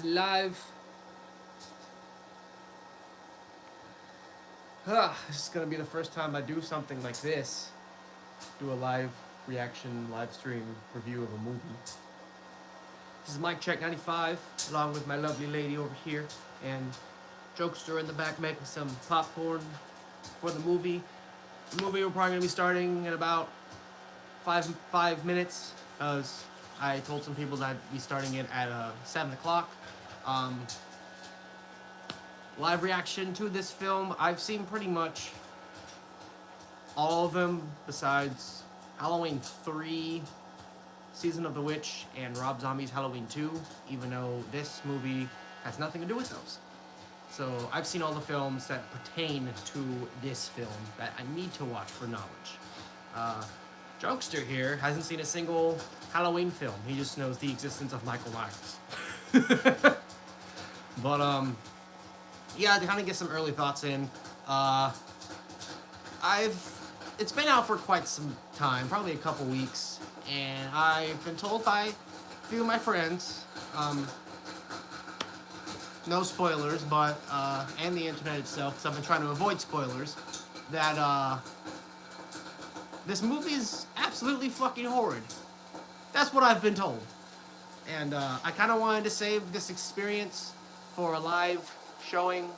live. This is gonna be the first time I do something like this. Do a live reaction, live stream review of a movie. This is MykeCheck'd 95, along with my lovely lady over here, and Jokester in the back making some popcorn for the movie. The movie we're probably gonna be starting in about five minutes, because I told some people that I'd be starting it at 7 o'clock. Live reaction to this film. I've seen pretty much all of them besides Halloween 3, Season of the Witch, and Rob Zombie's Halloween 2, even though this movie has nothing to do with those. So I've seen all the films that pertain to this film that I need to watch for knowledge. Jokester here hasn't seen a single Halloween film. He just knows the existence of Michael Myers. But yeah, to kind of get some early thoughts in, it's been out for quite some time, probably a couple weeks, and I've been told by a few of my friends, no spoilers, but and the internet itself, because I've been trying to avoid spoilers, that this movie is absolutely fucking horrid. That's what I've been told, and I kind of wanted to save this experience for a live showing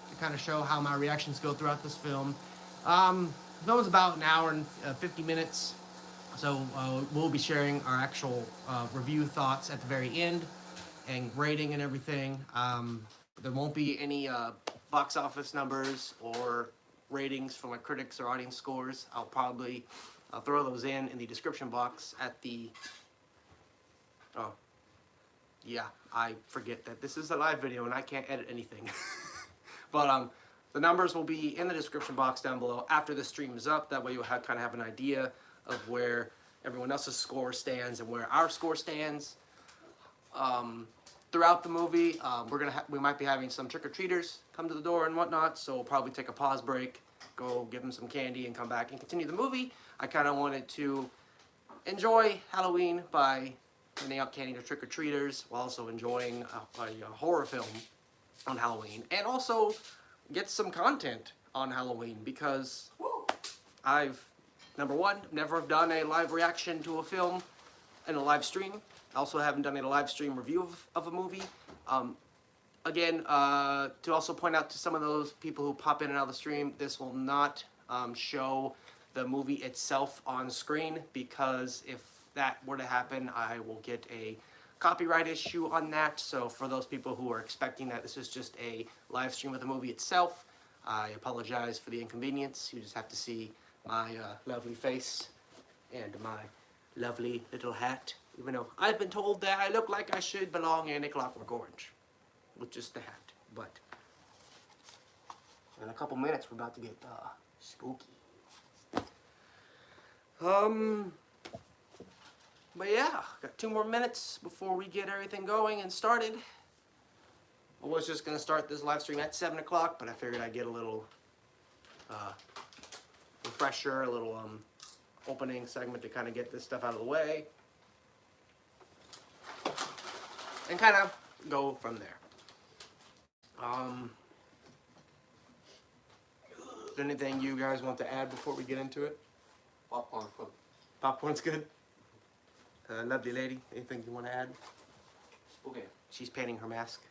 to kind of show how my reactions go throughout this film. The film's about an hour and 50 minutes, so we'll be sharing our actual review thoughts at the very end and rating and everything. There won't be any box office numbers or ratings for my critics or audience scores. I'll probably throw those in the description box at the... Oh, yeah, I forget that this is a live video and I can't edit anything. But the numbers will be in the description box down below after the stream is up. That way you'll kind of have an idea of where everyone else's score stands and where our score stands. Throughout the movie, we might be having some trick-or-treaters come to the door and whatnot, so we'll probably take a pause break, go give them some candy, and come back and continue the movie. I kind of wanted to enjoy Halloween by handing out candy to trick-or-treaters while also enjoying a horror film on Halloween, and also get some content on Halloween, because number one, never have done a live reaction to a film in a live stream. I also haven't done a live stream review of a movie. Again, to also point out to some of those people who pop in and out of the stream, this will not show the movie itself on screen, because if that were to happen, I will get a copyright issue on that. So for those people who are expecting that this is just a live stream of the movie itself, I apologize for the inconvenience. You just have to see my lovely face and my lovely little hat, even though I've been told that I look like I should belong in a Clockwork Orange with just the hat. But in a couple minutes we're about to get spooky. But yeah, got 2 more minutes before we get everything going and started. I was just going to start this live stream at 7 o'clock, but I figured I'd get a little refresher, a little opening segment to kind of get this stuff out of the way. And kind of go from there. Is there anything you guys want to add before we get into it? Popcorn. Popcorn's good? Lovely lady, anything you want to add? Okay. She's painting her mask.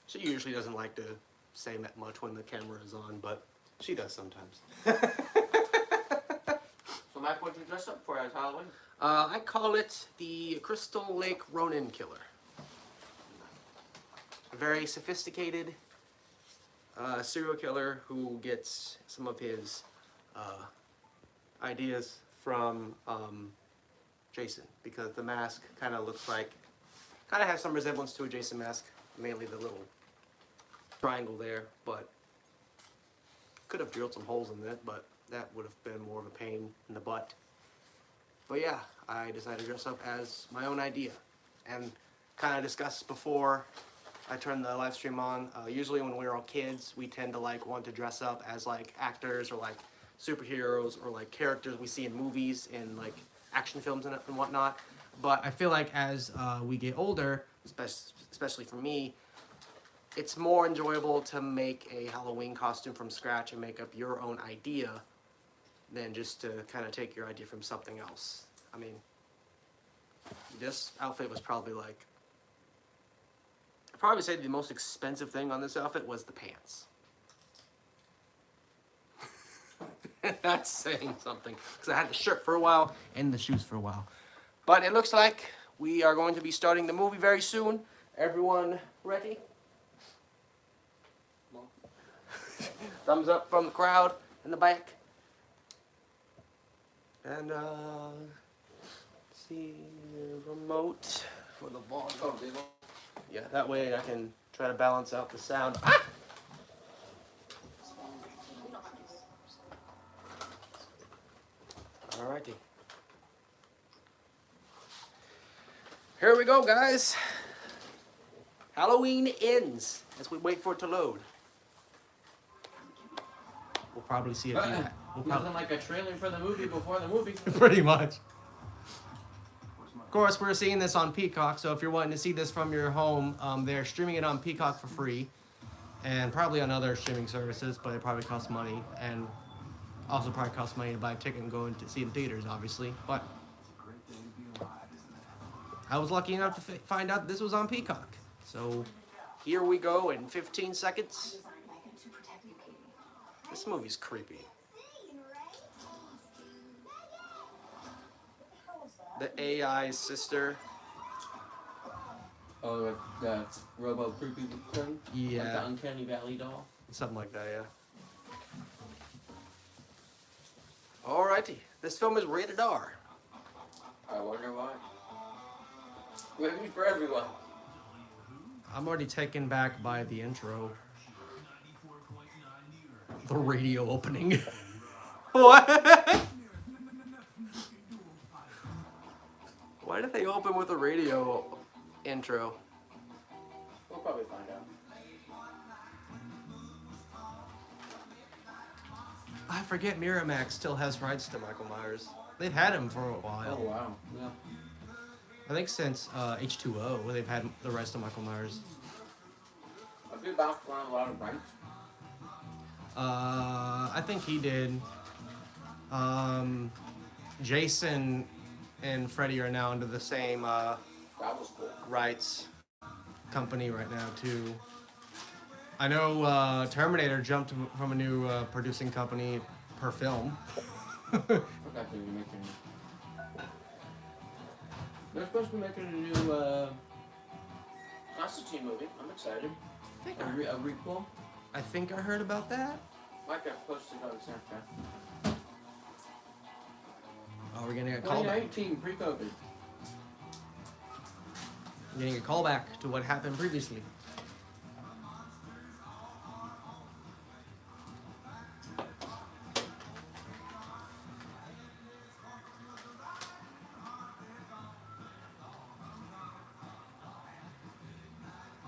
She usually doesn't like to say that much when the camera is on, but she does sometimes. So Mike, what'd you dress up for as Halloween? I call it the Crystal Lake Ronin Killer. A very sophisticated serial killer who gets some of his ideas from Jason, because the mask kind of looks like, kind of has some resemblance to a Jason mask, mainly the little triangle there, but could have drilled some holes in it, but that would have been more of a pain in the butt. But yeah, I decided to dress up as my own idea, and kind of discussed before I turned the live stream on. Usually when we were all kids, we tend to want to dress up as actors or superheroes or characters we see in movies and action films and whatnot. But I feel like as we get older, especially for me, it's more enjoyable to make a Halloween costume from scratch and make up your own idea than just to kind of take your idea from something else. I mean, this outfit was probably like, I'd probably say the most expensive thing on this outfit was the pants. That's saying something, because I had the shirt for a while and the shoes for a while. But it looks like we are going to be starting the movie very soon. Everyone ready? Thumbs up from the crowd in the back. And let's see, remote for the volume. Oh, they won't. Yeah, that way I can try to balance out the sound. Ah! Alrighty. Here we go, guys. Halloween ends as we wait for it to load. We'll probably see a few. Nothing like a trailer for the movie before the movie. Pretty much. Of course, we're seeing this on Peacock, so if you're wanting to see this from your home, they're streaming it on Peacock for free, and probably on other streaming services, but it probably costs money, and also probably costs money to buy a ticket and go in to see it in theaters, obviously. But I was lucky enough to find out this was on Peacock. So here we go in 15 seconds. This movie's creepy. The AI sister. Oh, the Robo creepy thing? Yeah. Like the Uncanny Valley doll? Something like that, yeah. Alrighty. This film is rated R. I wonder why. Maybe for everyone. I'm already taken back by the intro. The radio opening. What? Why did they open with a radio intro? We'll probably find out. I forget Miramax still has rights to Michael Myers. They've had him for a while. Oh, wow. Yeah. I think since H2O, where they've had the rights to Michael Myers. Have you bounced around a lot of banks? I think he did. Jason and Freddy are now under the same That was cool. rights company right now too. I know Terminator jumped from a new producing company per film. They're supposed to be making a new Constantine movie. I'm excited. A requel. I think I heard about that. Mike, I posted on Snapchat. Oh, we're getting a callback. 2019, pre-COVID. We're getting a callback to what happened previously.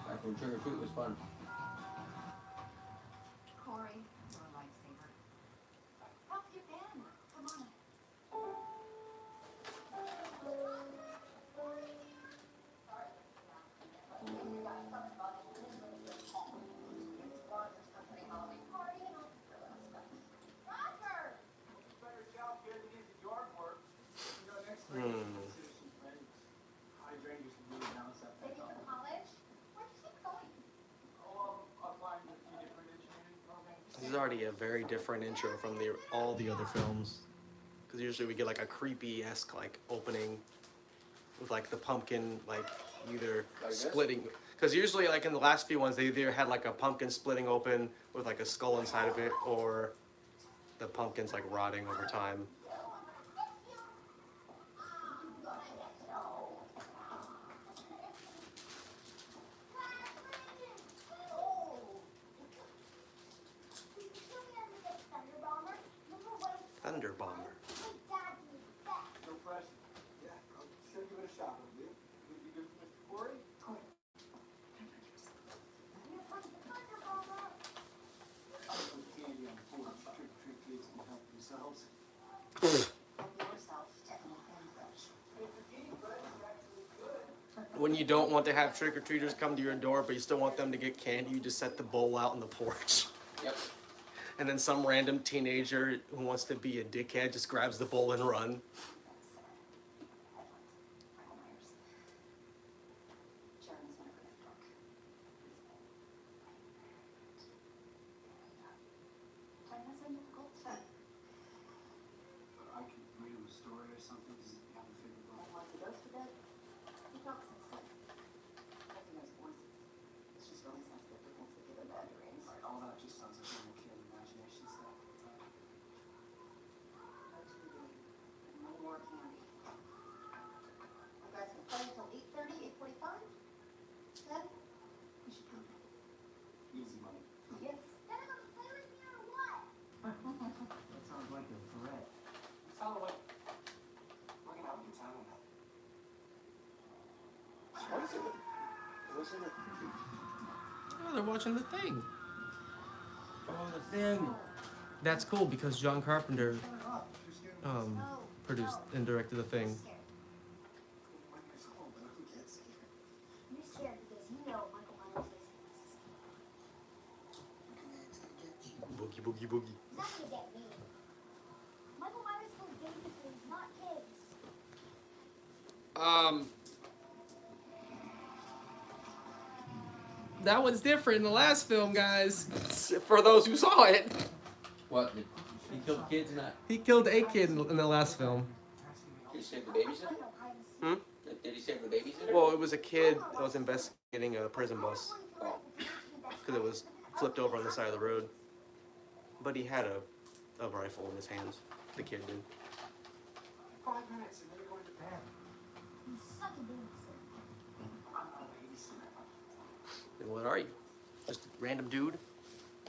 Back when Trick or Treat was fun. Corey, you're a lifesaver. How's your band? Come on. This is already a very different intro from all the other films. Because usually we get like a creepy-esque like opening with like the pumpkin like either Like this? splitting. Because usually like in the last few ones they either had like a pumpkin splitting open with like a skull inside of it, or the pumpkin's like rotting over time. Thunder Bomber. No pressure. Yeah, I'll sure give it a shot, will you? Would it be good for Mr. Corey? I'll put some candy on the porch. Trick-or-treat kids can help themselves. Help yourself to anything fresh. Mr. Keith, buddy, when you don't want to have trick-or-treaters come to your door, but you still want them to get candy, you just set the bowl out on the porch. Yep. And then some random teenager who wants to be a dickhead just grabs the bowl and run. I could read him a story or something. Does he have a favorite book? Once he goes to bed, he talks himself. Except he knows voices. It's just really sensitive to things that give him bad dreams. Right, all that just sounds like normal kid imagination stuff. No TV, and no more candy. You guys can play until 8:30, 8:45? Then, we should come. Easy money. Yes. Then I'm gonna play with me or what? That sounds like a threat. It's Halloween. We're gonna have a good time on that. What is it? What's in it? Oh, they're watching The Thing. Oh, the thing. That's cool because John Carpenter Turn it off. You're scared of No. produced and directed The Thing. I'm scared. when you're cold, but who gets scared? You're scared because you know Michael Myers is Boogie, boogie, boogie. He's not gonna get me. Michael Myers kills babysitters, not kids. That one's different in the last film, guys. For those who saw it. What? Did he kill kids and that? He killed a kid in the last film. Did he save the babysitter? Hmm? Did he save the babysitter? Well, it was a kid that was investigating a prison bus Oh. because it was flipped over on the side of the road. But he had a rifle in his hands. The kid did. 5 minutes and then you're going to bed. You suck at babysitter. I'm not a babysitter. Then what are you? Just a random dude?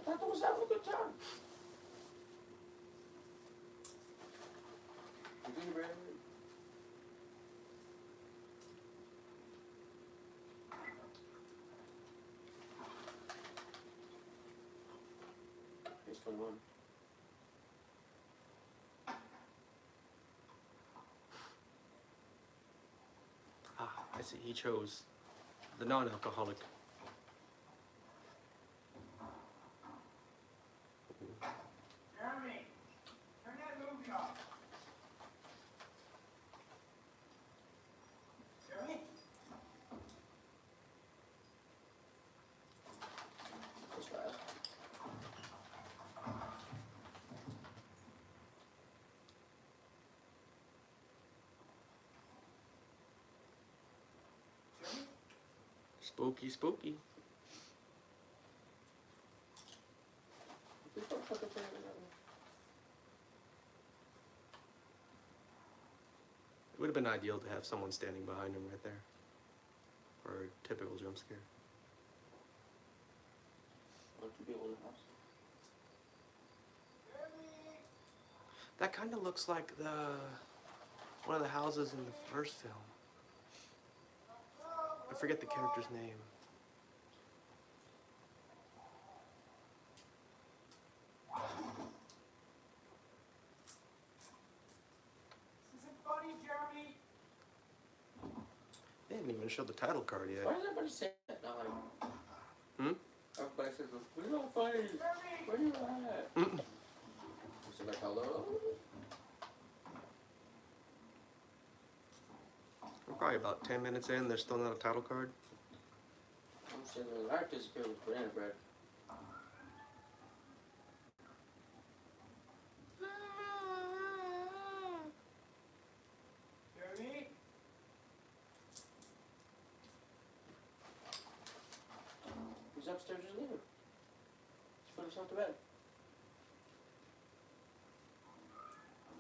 I thought I was having a good time. Here's 21. Ah, I see. He chose the non-alcoholic. Jeremy, turn that movie off. Jeremy? Let's try it. Jeremy? Spooky, spooky. It would have been ideal to have someone standing behind him right there. For a typical jump scare. Want two people in the house? That kind of looks like one of the houses in the first film. I forget the character's name. This isn't funny, Jeremy. They didn't even show the title card yet. Why does everybody say that? Not like, Hmm? everybody says, we're not funny. Where you at? Mm-mm. So like, hello? We're probably about 10 minutes in, there's still not a title card. I'm saying the light disappeared with banana bread. Jeremy? He's upstairs just leaving. Just put himself to bed.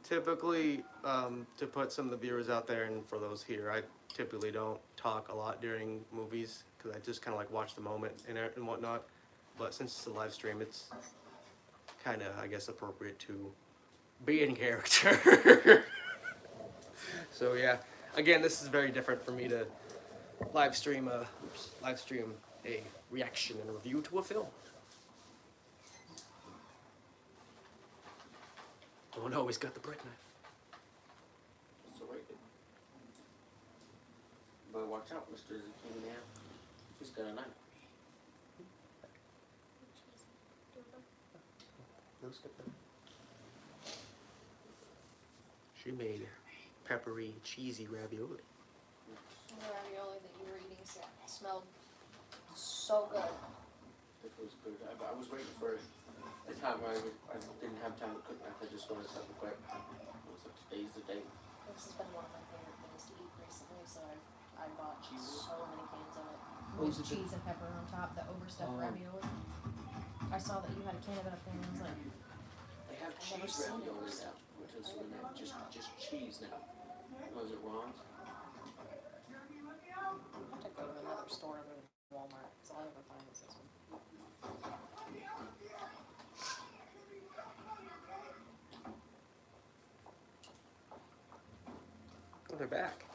Typically, to put some of the viewers out there and for those here, I typically don't talk a lot during movies because I just kind of like watch the moment and whatnot. But since it's a live stream, it's kind of, I guess, appropriate to be in character. So yeah, again, this is very different for me to live stream a reaction and a review to a film. Oh no, he's got the bread knife. It's so wicked. But watch out, Mr. Zucchini Man. He's got a knife. She made peppery, cheesy ravioli. The ravioli that you were eating smelled so good. It was good. I was waiting for the time where I didn't have time to cook. I just wanted something quick. I was like, today's the day. This has been one of my favorite things to eat recently, so I bought Cheese? so many cans of it. What was With it? cheese and pepper on top, the overstuffed Oh. ravioli. I saw that you had a can of it up there, and I was like, They have I've never cheese seen it. ravioli now, which is when they're just cheese now. Was it Ron's? I have to go to another store other than Walmart, because all I ever find is this one. Oh, they're back.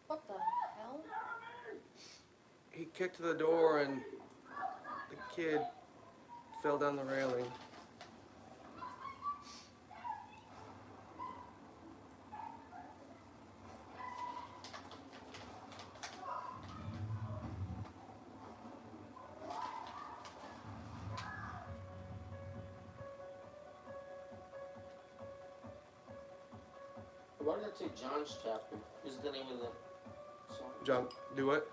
What the hell? He kicked the door and the kid fell down the railing. Why did that say John's Chapter? Is the name of the song? John, do what?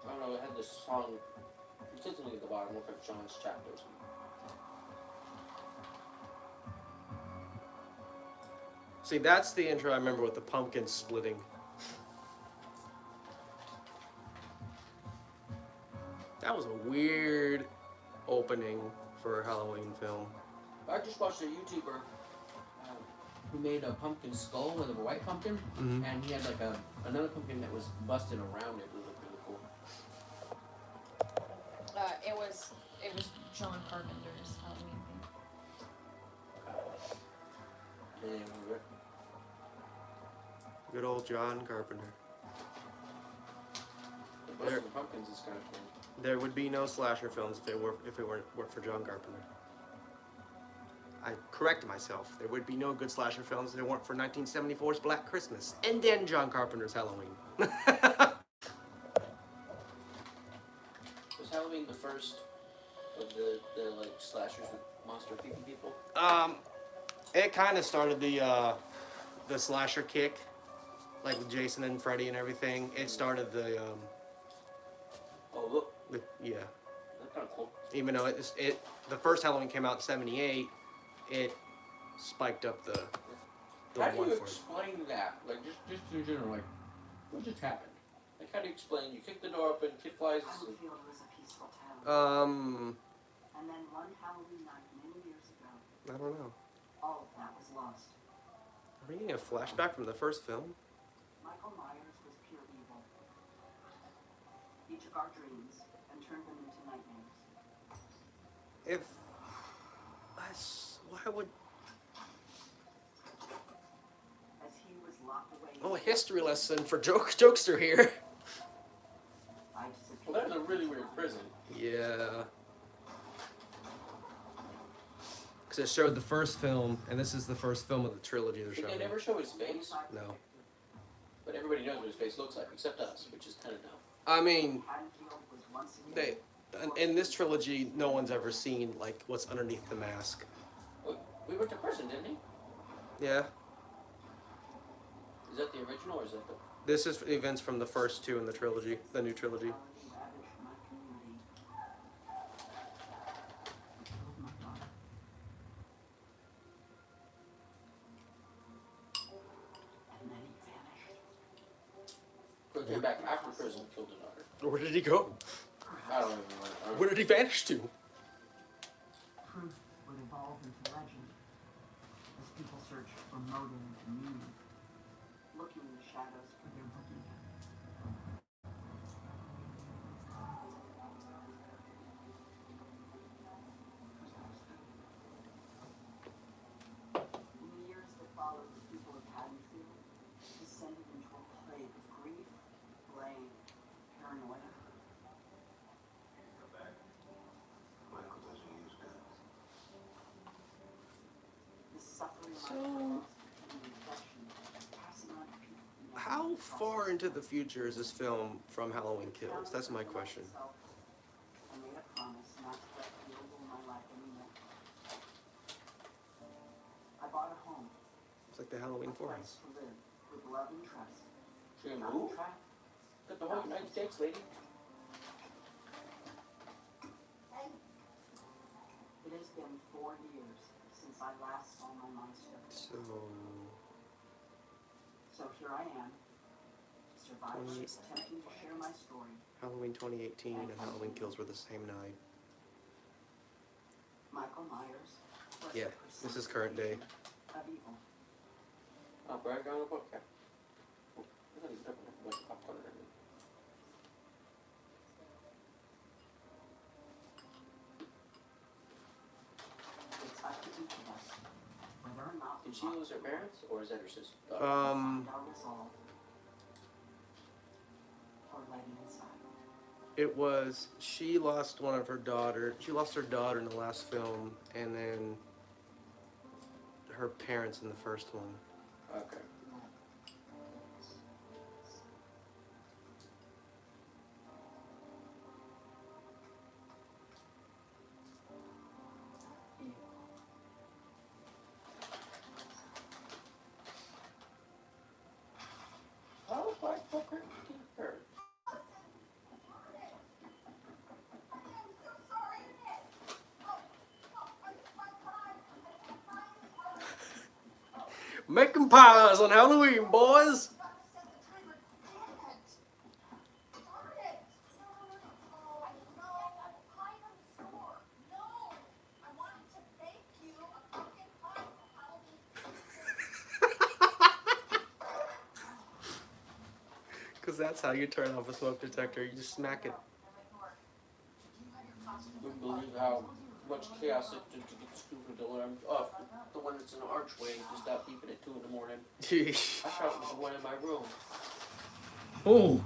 I don't know, it had this song. It said something at the bottom, look like John's Chapters. See, that's the intro I remember with the pumpkin splitting. That was a weird opening for a Halloween film. I just watched a YouTuber who made a pumpkin skull with a white pumpkin, Mhm. and he had like another pumpkin that was busted around it. It looked really cool. It was John Carpenter's Halloween thing. And Good old John Carpenter. the busted pumpkins is kind of cool. There would be no slasher films if it weren't for John Carpenter. I correct myself. There would be no good slasher films if it weren't for 1974's Black Christmas and then John Carpenter's Halloween. Was Halloween the first of the like slashers with monster creepy people? It kind of started the slasher kick, like with Jason and Freddy and everything. It started the Oh look, yeah. that's kind of cool. Even though the first Halloween came out in '78, it spiked up the How do one you for it. explain that? Like just in general, like what just happened? Like how do you explain? You kick the door open, kid flies. Haddonfield was a peaceful town. And then one Halloween night many years ago, I don't know. all of that was lost. Are we getting a flashback from the first film? Michael Myers was pure evil. He took our dreams and turned them into nightmares. Why would? As he was locked away, Oh, a history lesson for jokester here. I Well, disappeared. that was a really weird prison. Yeah. Because it showed the first film, and this is the first film of the trilogy they're Did they showing. never show his face? No. But everybody knows what his face looks like, except us, which is kind of dumb. I mean, Haddonfield was once again. in this trilogy, no one's ever seen like what's underneath the mask. We went to prison, didn't he? Yeah. Is that the original or is that the... This is events from the first two in the trilogy, the new trilogy. Ravaged my community. He killed my daughter. And then he vanished. But came back after prison and killed a daughter. Where did he go? I don't even know. Where did he vanish to? Truth would evolve into legend as people search for motive and meaning, looking in the shadows for their boogeyman. In the years that followed, the people of Haddonfield descended into So, how far into the future is this film from Halloween Kills? That's my question. I made a promise not to let fear rule my life anymore. I bought a home, It's like the Halloween a Forest. place to live with love and trust. She gonna Not move? a trap. Got the whole United States, lady. Hey, It has been 4 years since I last saw my monster. So here I am, survivors attempting to share my story. Halloween 2018 and Halloween Kills were the same night. Michael Myers was Yeah, the this is current day. of evil. I'll break down the book. Yeah. Oh, I don't even have like popcorn or anything. It's up to each of us, whether or not we Did she lose her parents, or is that her sister? find our resolve or let it inside. It was, she lost one of her daughters. She lost her daughter in the last film, and then her parents in the first one. Okay. How Black Booker get hurt? Making pies on Halloween, boys! Because that's how you turn off a smoke detector. You just smack it. You wouldn't believe how much chaos it took to get the stupid alarm off. The one that's in the archway just stopped beeping at 2 in the morning. Jeez. I thought it was the one in my room. Oh.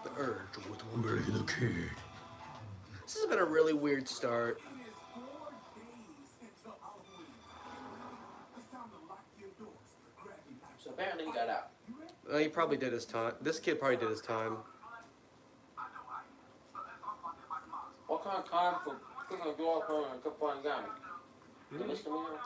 The urge with Willie the Kid. This has been a really weird start. So apparently he got out. He probably did his time. This kid probably did his time. What kind of time for picking a door open and kept flying down? You listen to me now?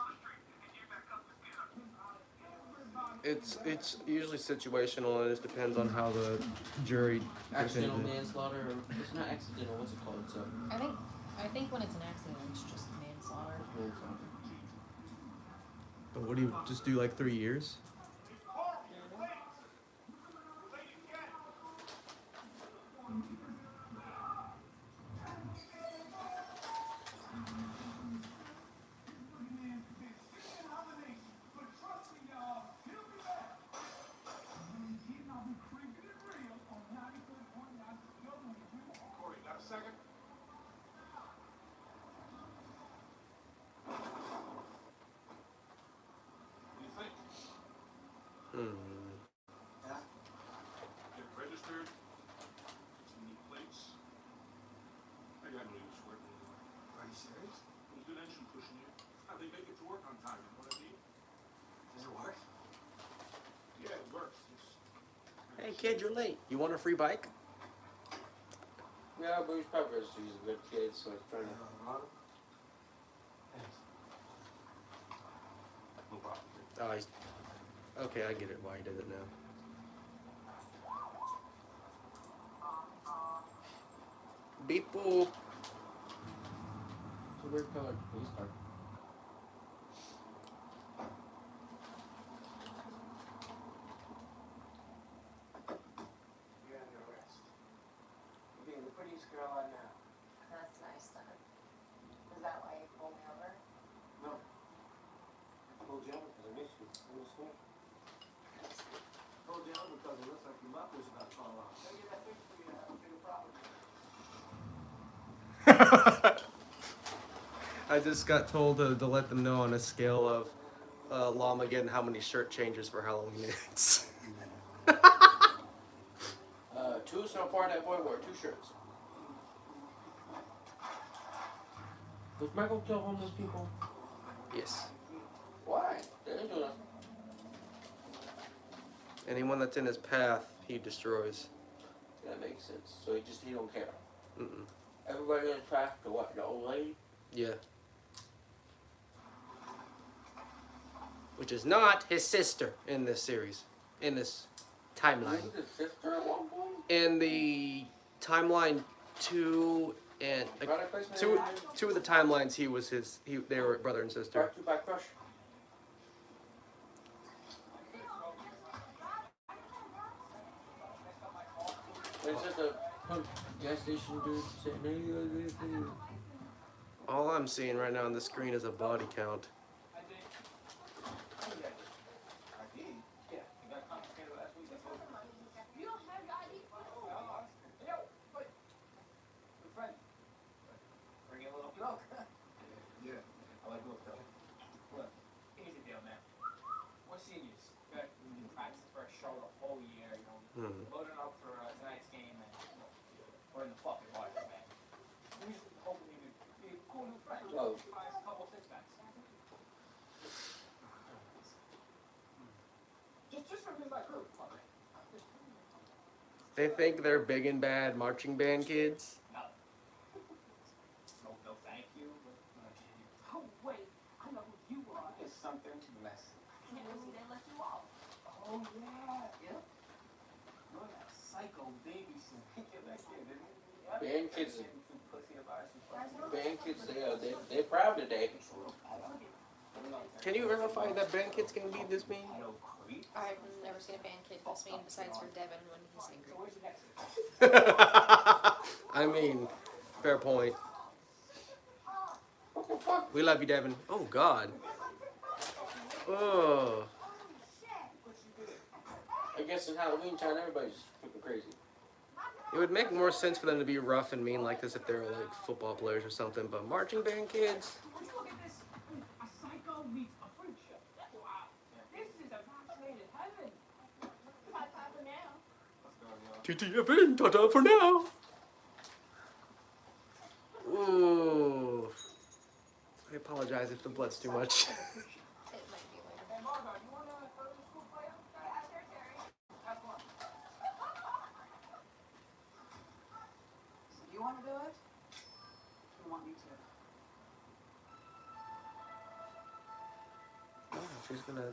It's usually situational, and it just depends on how the jury Accidental defended it. manslaughter, or it's not accidental, what's it called? So, I think when it's an accident, it's just manslaughter. manslaughter. But what do you just do, like 3 years? Corey, got a second? What do you think? Yeah? Get it registered, get some new plates. I got no use for it. Are you serious? It was good engine pushing you. How they make it to work on time, you know what I mean? Does it work? Yeah, it works. Hey kid, you're late. You want a free bike? Yeah, but he's probably just he's a good kid, so he's trying to. No problem. Oh, he's... Okay, I get it why he did it now. Beep boop. It's a weird color police car. You're under arrest. You're being the prettiest girl I know. That's nice, then. Is that why you pulled me over? No. I pulled you over because I miss you. I miss me. Pulled down because it looks like your muffler's about to fall off. Can I get that fixed for you? Have a bigger problem. I just got told to let them know on a scale of llama getting how many shirt changes for Halloween is. 2 so far that boy wore 2 shirts. Does Michael kill homeless people? Yes. Why? They didn't do nothing. Anyone that's in his path, he destroys. That makes sense. So he don't care. Mm-mm. Everybody in the track to what? The old lady? Yeah. Which is not his sister in this series. In this timeline. Was his sister at one point? In the timeline 2 and like, Product placement? two of the timelines they were brother and sister. Part 2 by Crush. Is it the gas station dude saying, All I'm seeing right now on the screen is a body count. Loading up for tonight's game, and we're in the fucking water, man. We just hoping you could be a cool new friend. Oh. Buy us a couple six packs. Just for my group, They think they're big and bad marching band kids. No, thank you. Oh wait, I know who you are. It's something messy. They let you off. Oh yeah, yep. You're that psycho babysitter. Get back here, didn't you? Band kids, they're proud today. Can you verify that band kids can be this mean? I've never seen a band kid this mean besides for Devin when he's angry. I mean, fair point. What the fuck? We love you, Devin. Oh, God. Oh. I guess in Halloween time, everybody's freaking crazy. It would make more sense for them to be rough and mean like this if they were like football players or something, but marching band kids? Would you look at this? A psycho meets a friendship. Wow. This is a match made in heaven. Ta-ta for now. TTFN, ta-ta for now. Ooh. I apologize if the blood's too much. It might be later. Hey, Margo, you want to go to the school player? Yeah, sure, Terry. Have fun. So you want to do it? You want me to? Oh, she's gonna...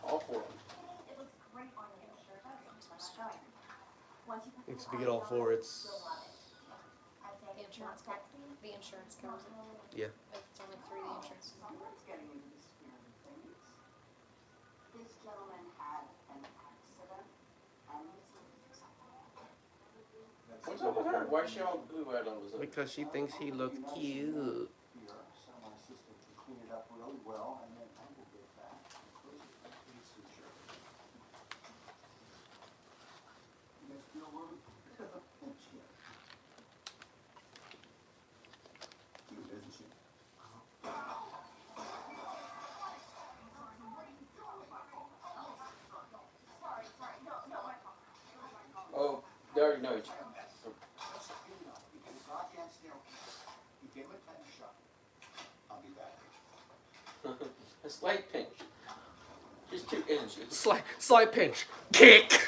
All 4 of them. It looks great on you. Sure does. Show it. Once you put If the we get all 4, it's... you'll love it. I'd say The it's not insurance sexy. The insurance covers it. Yeah. If it's only 3, the insurance. Someone's getting into the spirit of things. This gentleman had an accident, and it's acceptable. What's up with her? Why is she all blue right all of a sudden? Because she thinks he looked cute. Here, so my assistant can clean it up really well, and then I will get back and close it with a suture. You guys feel a little pinch here. Cute, isn't she? Oh, they already know each other. Just so you know, you get a goddamn staircase, you give him a tight shot. I'll be back. A slight pinch. Just 2 inches. Slight pinch. Kick! I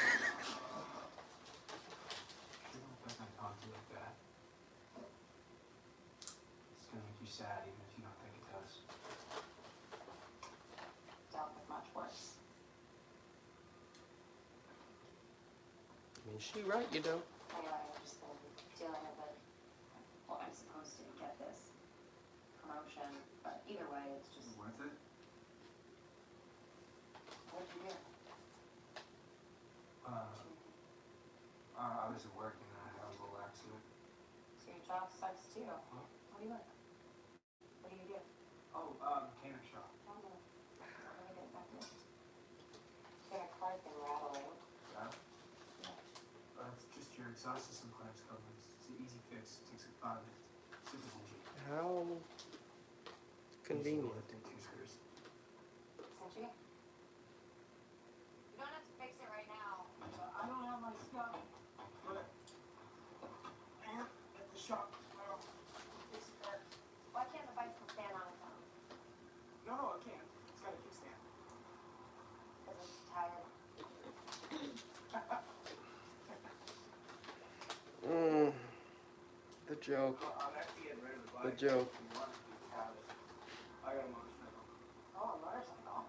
don't think I talk to you like that. It's gonna make you sad even if you don't think it does. Dealt with much worse. I mean, she right, you know. I know I've just been dealing with it. Well, I'm supposed to get this promotion, but either way, it's just. Worth it? What'd you hear? I was at work and I had a little accident. So your job sucks too. What do you like? What do you do? Oh, mechanic shop. Tell me. Let me get back to it. Your car's been rattling. Yeah? It's just your exhaust system clamps covered. It's an easy fix. It takes like 5 minutes. Citizen G. How convenient. Take 2 screws. Cindy? You don't have to fix it right now. I'm tired. The joke. I'm actually getting rid of the The bike. joke. If you want to keep the habit. I got a motorcycle. Oh, a motorcycle.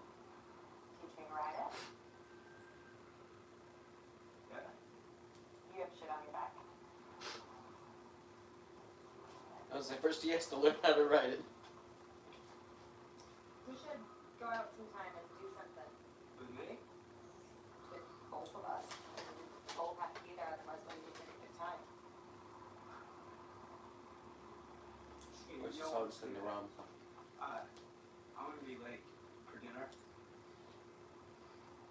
Teach me to ride it. Yeah. You have shit on your back. I was like, first he has to learn how to ride it. We should go out sometime and do something. With me? With both of us. We both have to be there, otherwise we won't get a good time. Or it's just all just in the ROM. I'm gonna be late for dinner.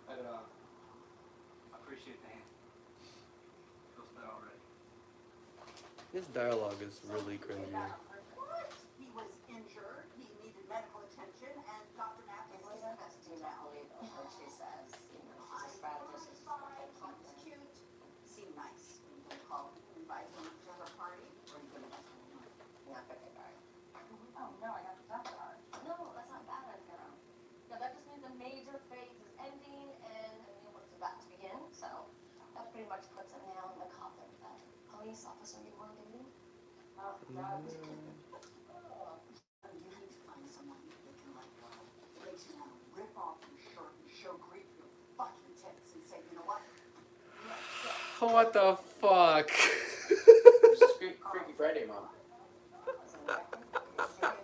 But I appreciate the hand. Feels better already. His dialogue is really cringy. What? He was injured, he needed medical attention, and Dr. Knapp is investigating now. What she says, you know, she's a strategist. He's cute, seemed nice. Are you gonna call him, invite him to her party, or are you gonna mess with him? You're not gonna invite him. Oh, no, I have to talk to her. No, that's not bad, girl. No, that just means a major phase is ending and a new one's about to begin. So that pretty much puts a nail in the coffin for that police officer you were dating. Oh, God. You need to find someone that can let go. Makes you want to rip off your shirt and show grief your fucking tits and say, you know what? What the fuck? This is Freaky Friday, Mom.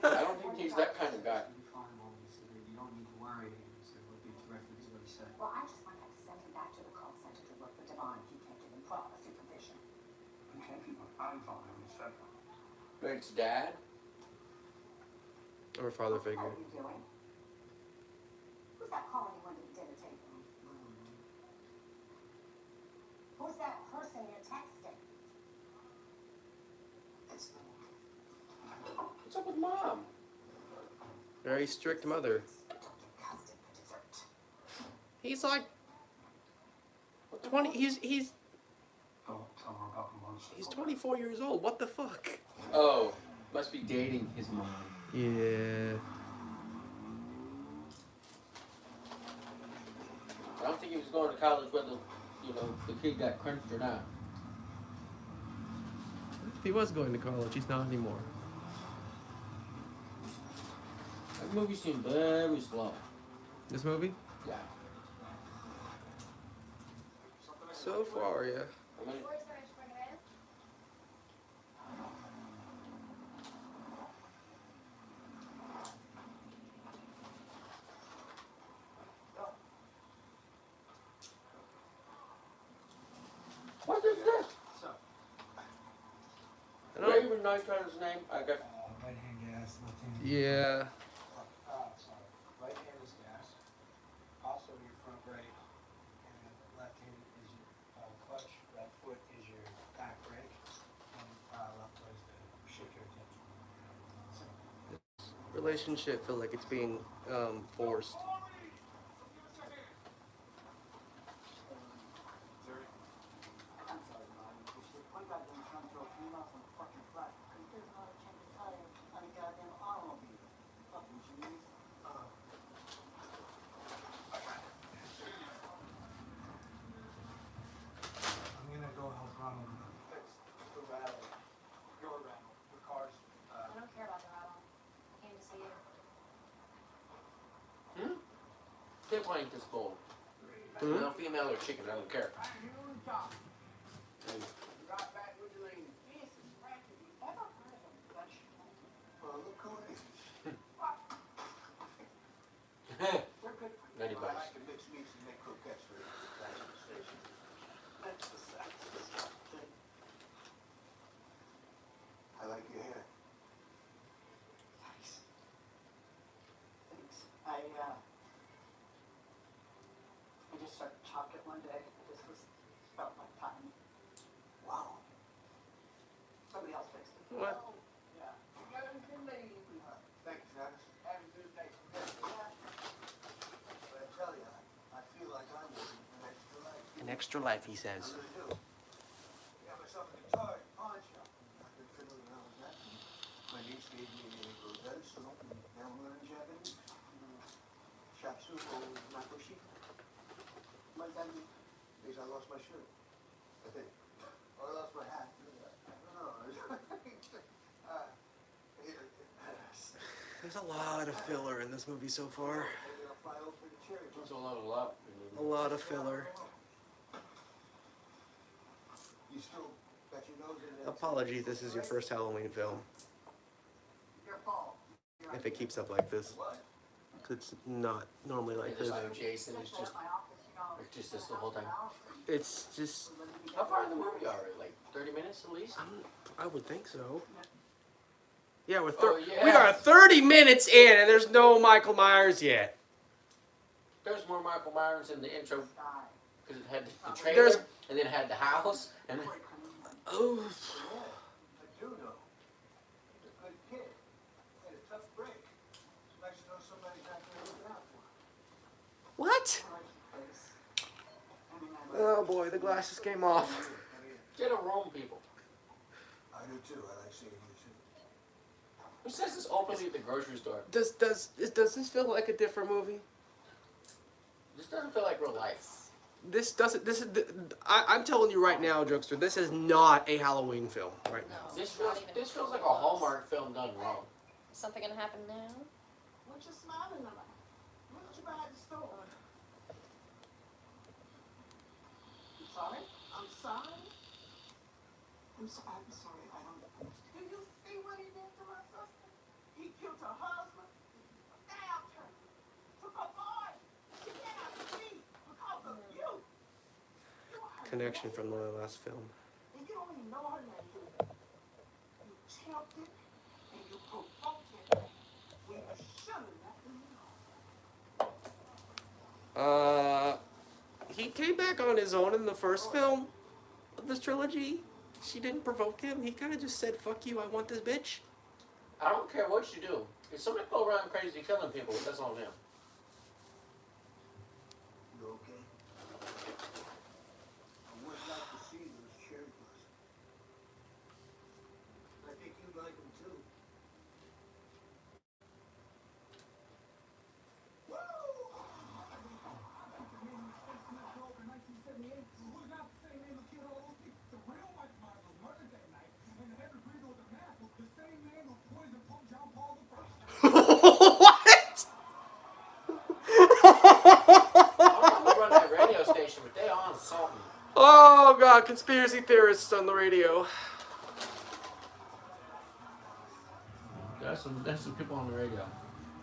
I don't think he's that kind of guy. You don't need to worry. He said, "We'll be terrific," is what he said. Well, I just might have to send him back to the call center to work with Devon if you can't give him proper supervision. Okay, I'm fine in a second. But it's dad? Or father What figure. are you doing? Who's that calling you under the dinner table? Who's that person you're texting? It's the What's up with Mom? Very strict mother. Custard for dessert. He's like What the 20. fuck? He's Don't tell her about the motorcycle. he's 24 years old. What the fuck? Oh, must be dating his mom. Yeah. I don't think he was going to college whether, the kid got crunched or not. If he was going to college, he's not anymore. That movie seemed very slow. This movie? Yeah. So far, yeah. I mean, Where's that? Just bring it in. what is this? So, I Do I don't, even know each other's name? I guess. right hand gas, left hand. yeah. Sorry. Right hand is gas. Also your front brake. And left hand is your clutch. Right foot is your back brake. And left foot is the shifter attention. So, Relationship feel like it's being forced. I'm sorry, Mom. One goddamn trying to throw females on the fucking flat. Because there's not a change of tire on a goddamn automobile. Fucking genius. I'm gonna go help Ronald fix the rattle. Your rattle. The car's, I don't care about the rattle. I came to see you. Quit playing this bowl. Hmm? Male, female, or chicken, I don't care. Right back with the lane. Jesus, Frank, have you ever heard of a Dutch? Well, look who it is. We're good for you. $90. I like to mix meats and make croquettes for the station. That's the size of this thing. I like your hair. Thanks. I just started chocolate one day. Felt like time. Wow. Somebody else fixed it. What? Yeah. Thank you, Travis. Have a good day. But I tell you, I feel like I'm living an extra life. An extra life, he says. I really do. Got myself a guitar at the pawn shop. I've been fiddling around with that. My niece gave me a rosette, so now I'm learning Japanese. Shatsu or Nakoshi. My dad because I lost my shirt. I think. Or I lost my hat. I don't know. There's a lot of filler in this movie so far. There's a lot. A lot of filler. You still got your nose in there. Apologies, this is your first Halloween film. Your fault. If it keeps up like this. 'Cause it's not normally like this. So Jason is just this the whole time. It's just... How far in the movie are we? Like 30 minutes at least? I would think so. Yeah, we yeah. are 30 minutes in and there's no Michael Myers yet. There's more Michael Myers in the intro because it had the trailer and then it had the house and then... Oh. Yeah, I do know. He's a good kid. Had a tough break. It's nice to know somebody's out there looking out for him. What? Oh boy, the glasses came off. Get a room, people. I do too. I like seeing you too. Who says this openly at the grocery store? Does this feel like a different movie? This doesn't feel like real life. This doesn't. I'm telling you right now, Jokester. This is not a Halloween film right now. This feels like a Hallmark film done wrong. Is something gonna happen now? What you smiling about? What did you buy at the store? I'm sorry? I'm sorry? I'm sorry, I don't... Do you see what he did to my sister? He killed her husband, stabbed her, took her boy, she stabbed me because of you. You are her Connection nephew, from the last film. and you don't even know her name. You tempted and you provoked it. We should have let them know. He came back on his own in the first film of this trilogy. She didn't provoke him. He kind of just said, "Fuck you, I want this bitch." I don't care what you do. If somebody go around crazy killing people, that's on them. You okay? I would like to see those cherry blossoms. I think you'd like them too. What? I'm gonna run that radio station, but they on something. Oh god, conspiracy theorists on the radio. There's some people on the radio.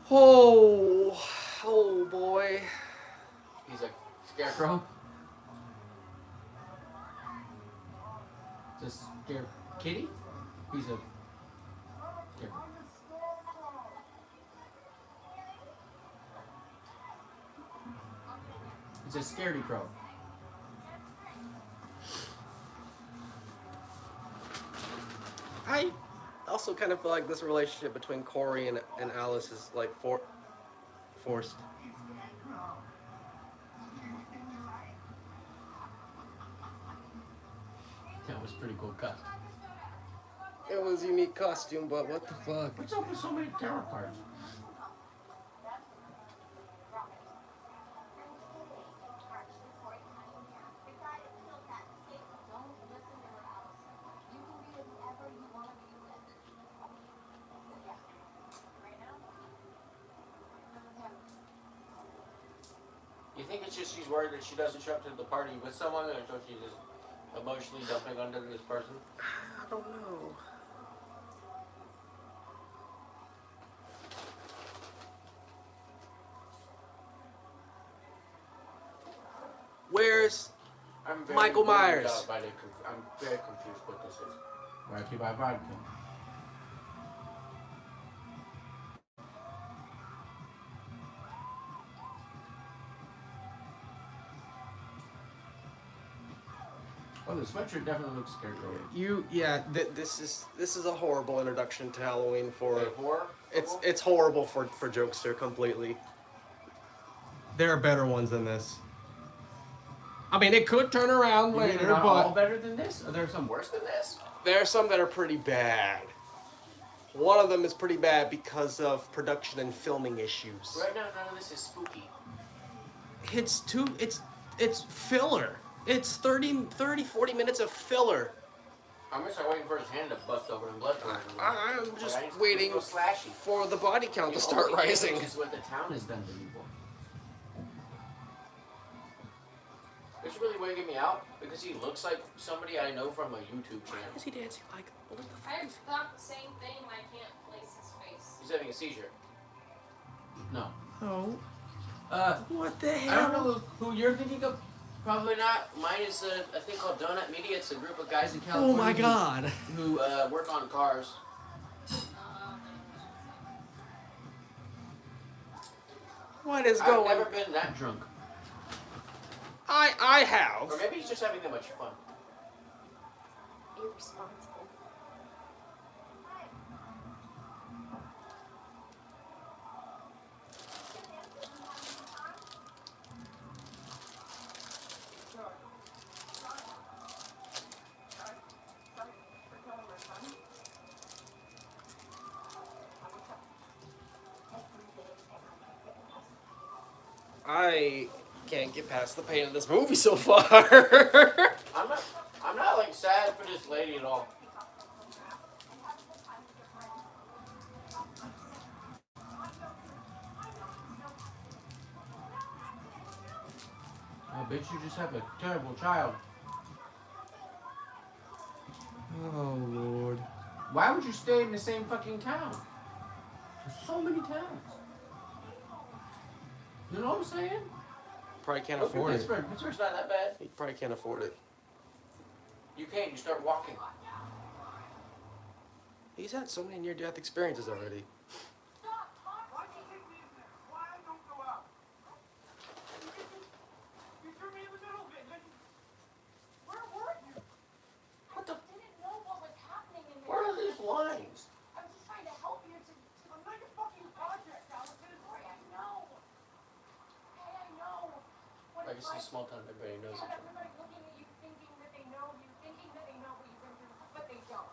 Oh boy. He's a scarecrow. Is this scare kitty? He's a scarecrow. It's a scaredy crow. I also kind of feel like this relationship between Corey and Alice is like forced. That was pretty cool cut. It was a unique costume, but what the fuck? What's up with so many tarot cards? You think it's just she's worried that she doesn't show up to the party with someone, or so she's just emotionally dumping under this person? I don't know. Where's I'm very Michael weirded Myers? out by I'm very confused what this is. Rocky by vodka. Oh, the sweatshirt definitely looks scarecrow. This is a horrible introduction to Halloween for. Wait, horror? It's horrible for Jokester completely. There are better ones than this. I mean, it could turn around You mean later, they're not all but better than this? Are there some worse than this? there are some that are pretty bad. One of them is pretty bad because of production and filming issues. Right now, none of this is spooky. It's It's filler. It's 40 minutes of filler. I'm gonna start waiting for his hand to bust open and blood coming. I'm Like, just I need waiting to go slashy. for the body count to start Only rising. damage is what the town has done to people. It's really weirding me out because he looks like somebody I know from a YouTube channel. Why is he dancing like? What the fuck I is? thought the same thing and I can't place his face. He's having a seizure. No. Oh. What the hell? I don't know who you're thinking of. Probably not. Mine is a thing called Donut Media. It's a group of guys in California. Oh my god. Who work on cars. What is I've going? never been that drunk. I have. Or maybe he's just having that much fun. Irresponsible. I can't get past the pain of this movie so far. I'm not like sad for this lady at all. Oh, bitch, you just have a terrible child. Oh Lord. Why would you stay in the same fucking town? There's so many towns. You know what I'm saying? Probably can't Look at afford it. Pittsburgh. Pittsburgh's not that bad. He probably can't afford it. You can't. You start walking. He's had so many near-death experiences already. Why'd you take me in there? Why I don't go out? You threw me in the middle of it. Where were you? What the? I didn't know what was happening in there. Where are these lines? I was just trying to help you to. I'm not your fucking project, Allison. I know. Hey, I know. What I it's guess like. it's small town. Everybody knows each Yeah, other. everybody looking at you, thinking that they know you, thinking that they know what you've been through, but they don't.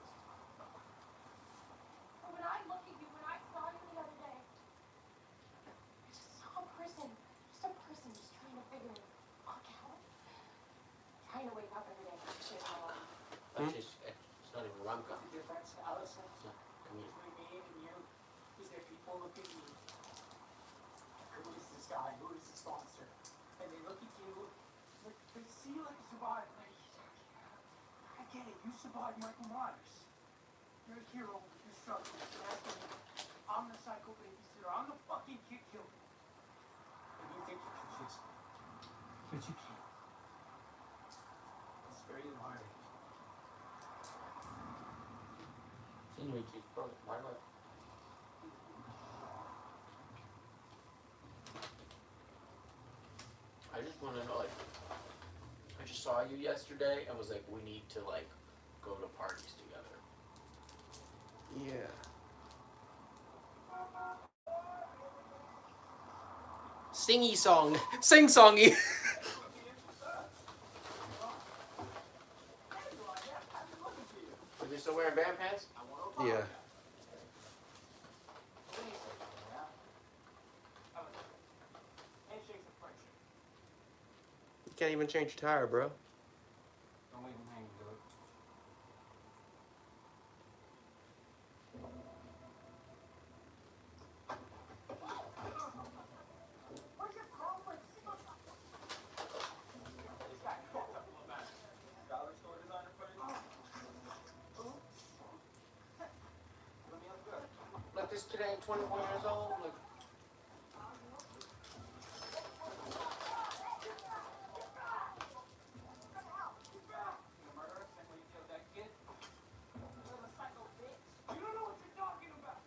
But when I look at you, when I saw you the other day, I just saw a person just trying to figure it fuck out. Trying to wake up every day. Shit, Actually, it's not even a rom-com. Your friends, Allison. It's not comedic. Between me and you, is there people look at me? Who is this guy? Who is this monster? And they look at you, like, they see you like a survivor. Like, I get it. You survived Michael Myers. You're a hero. You're struggling. You're asking me. I'm the psycho babysitter. I'm the fucking kid killer. And you think you can fix me. But you can't. It's very hard. Anyway, geez, bro, why not? I just want to know, like, I just saw you yesterday and was like, we need to, like, go to parties together. Yeah. Singy song. Sing songy. Are they still wearing band pants? Yeah. Handshakes of friendship. You can't even change your tire, bro. Don't leave him hanging, do it. Where's your girlfriend? This guy fucked up a little bit. Dollar store designer footage. Let me look good. Like, this kid ain't 24 years old? Like, You a murderer? Same way you killed that kid? You're a psycho bitch. You don't know what you're talking about.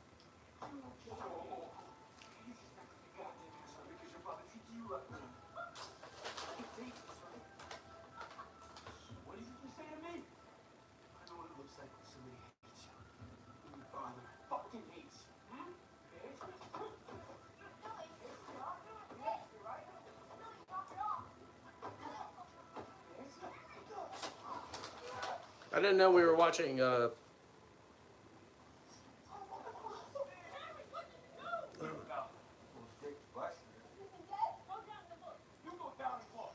You don't kill her. You just think you're the goddamn asshole because your brother treats you like that. It's dangerous, right? What did you just say to me? I know what it looks like when somebody hates you. When your father fucking hates you. Hmm? Hates you? I didn't know we were watching You go down and look.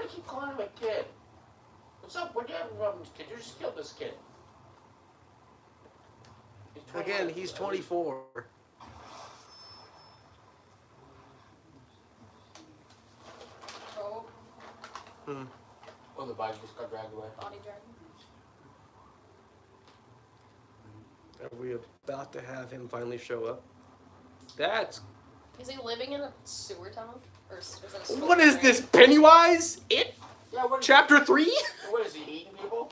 do you keep calling him a kid? What's up? What do you have a problem with this kid? You just killed this kid. Again, he's 24. Oh, Hmm. Oh, the bike just got dragged away. body drag. Are we about to have him finally show up? That's... Is he living in a sewer tunnel? Or is it a storm What is drain? this, Pennywise? It? Yeah, what is Chapter 3? he? What is he eating people?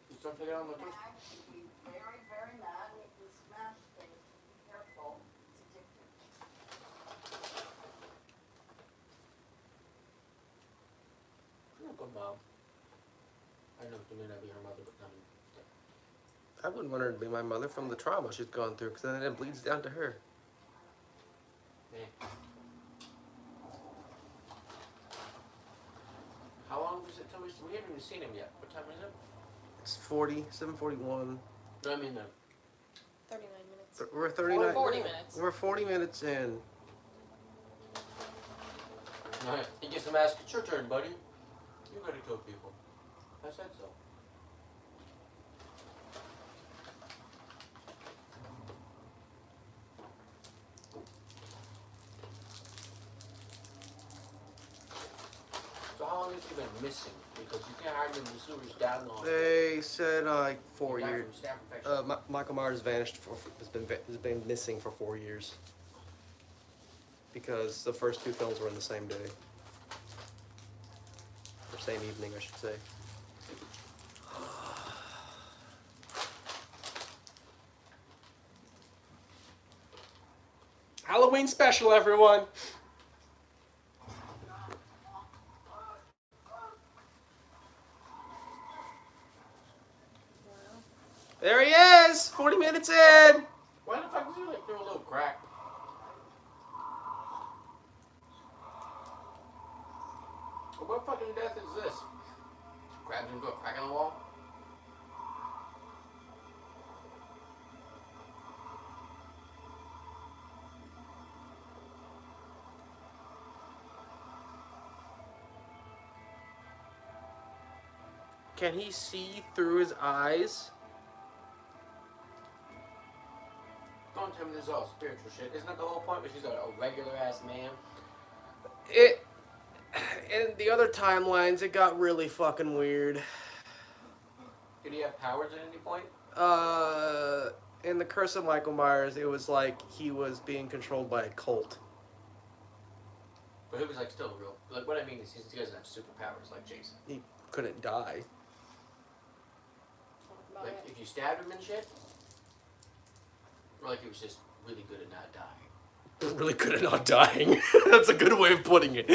Just don't take it on the first. Be very, very mad and you can smash things. Be careful. It's addictive. You're a good mom. I know you may not be her mother, but I mean, I wouldn't want her to be my mother from the trauma she's gone through, because then it bleeds down to her. yeah. How long was it till we haven't even seen him yet? What time is it? It's 7:41. No, I mean 39 minutes. We're 39. 40 minutes. We're 40 minutes in. Alright, he gets the mask. It's your turn, buddy. You gotta kill people. I said so. So how long has he been missing? Because you can't hide him in the sewers down on. They said like 4 He died years. from staph infection. Michael Myers vanished has been missing for 4 years. Because the first two films were in the same day. Or same evening, I should say. Halloween special, everyone! There he is! 40 minutes in! Why the fuck does he like throw a little crack? What fucking death is this? Grabs into a crack in the wall? Can he see through his eyes? Don't tell me this is all spiritual shit. Isn't that the whole point? But she's a regular ass man. It... In the other timelines, it got really fucking weird. Did he have powers at any point? In the Curse of Michael Myers, it was like he was being controlled by a cult. But it was like still real. Like what I mean is he doesn't have superpowers like Jason. He couldn't die. About Like it. if you stabbed him and shit, or like he was just really good at not dying. Really good at not dying. That's a good way of putting it.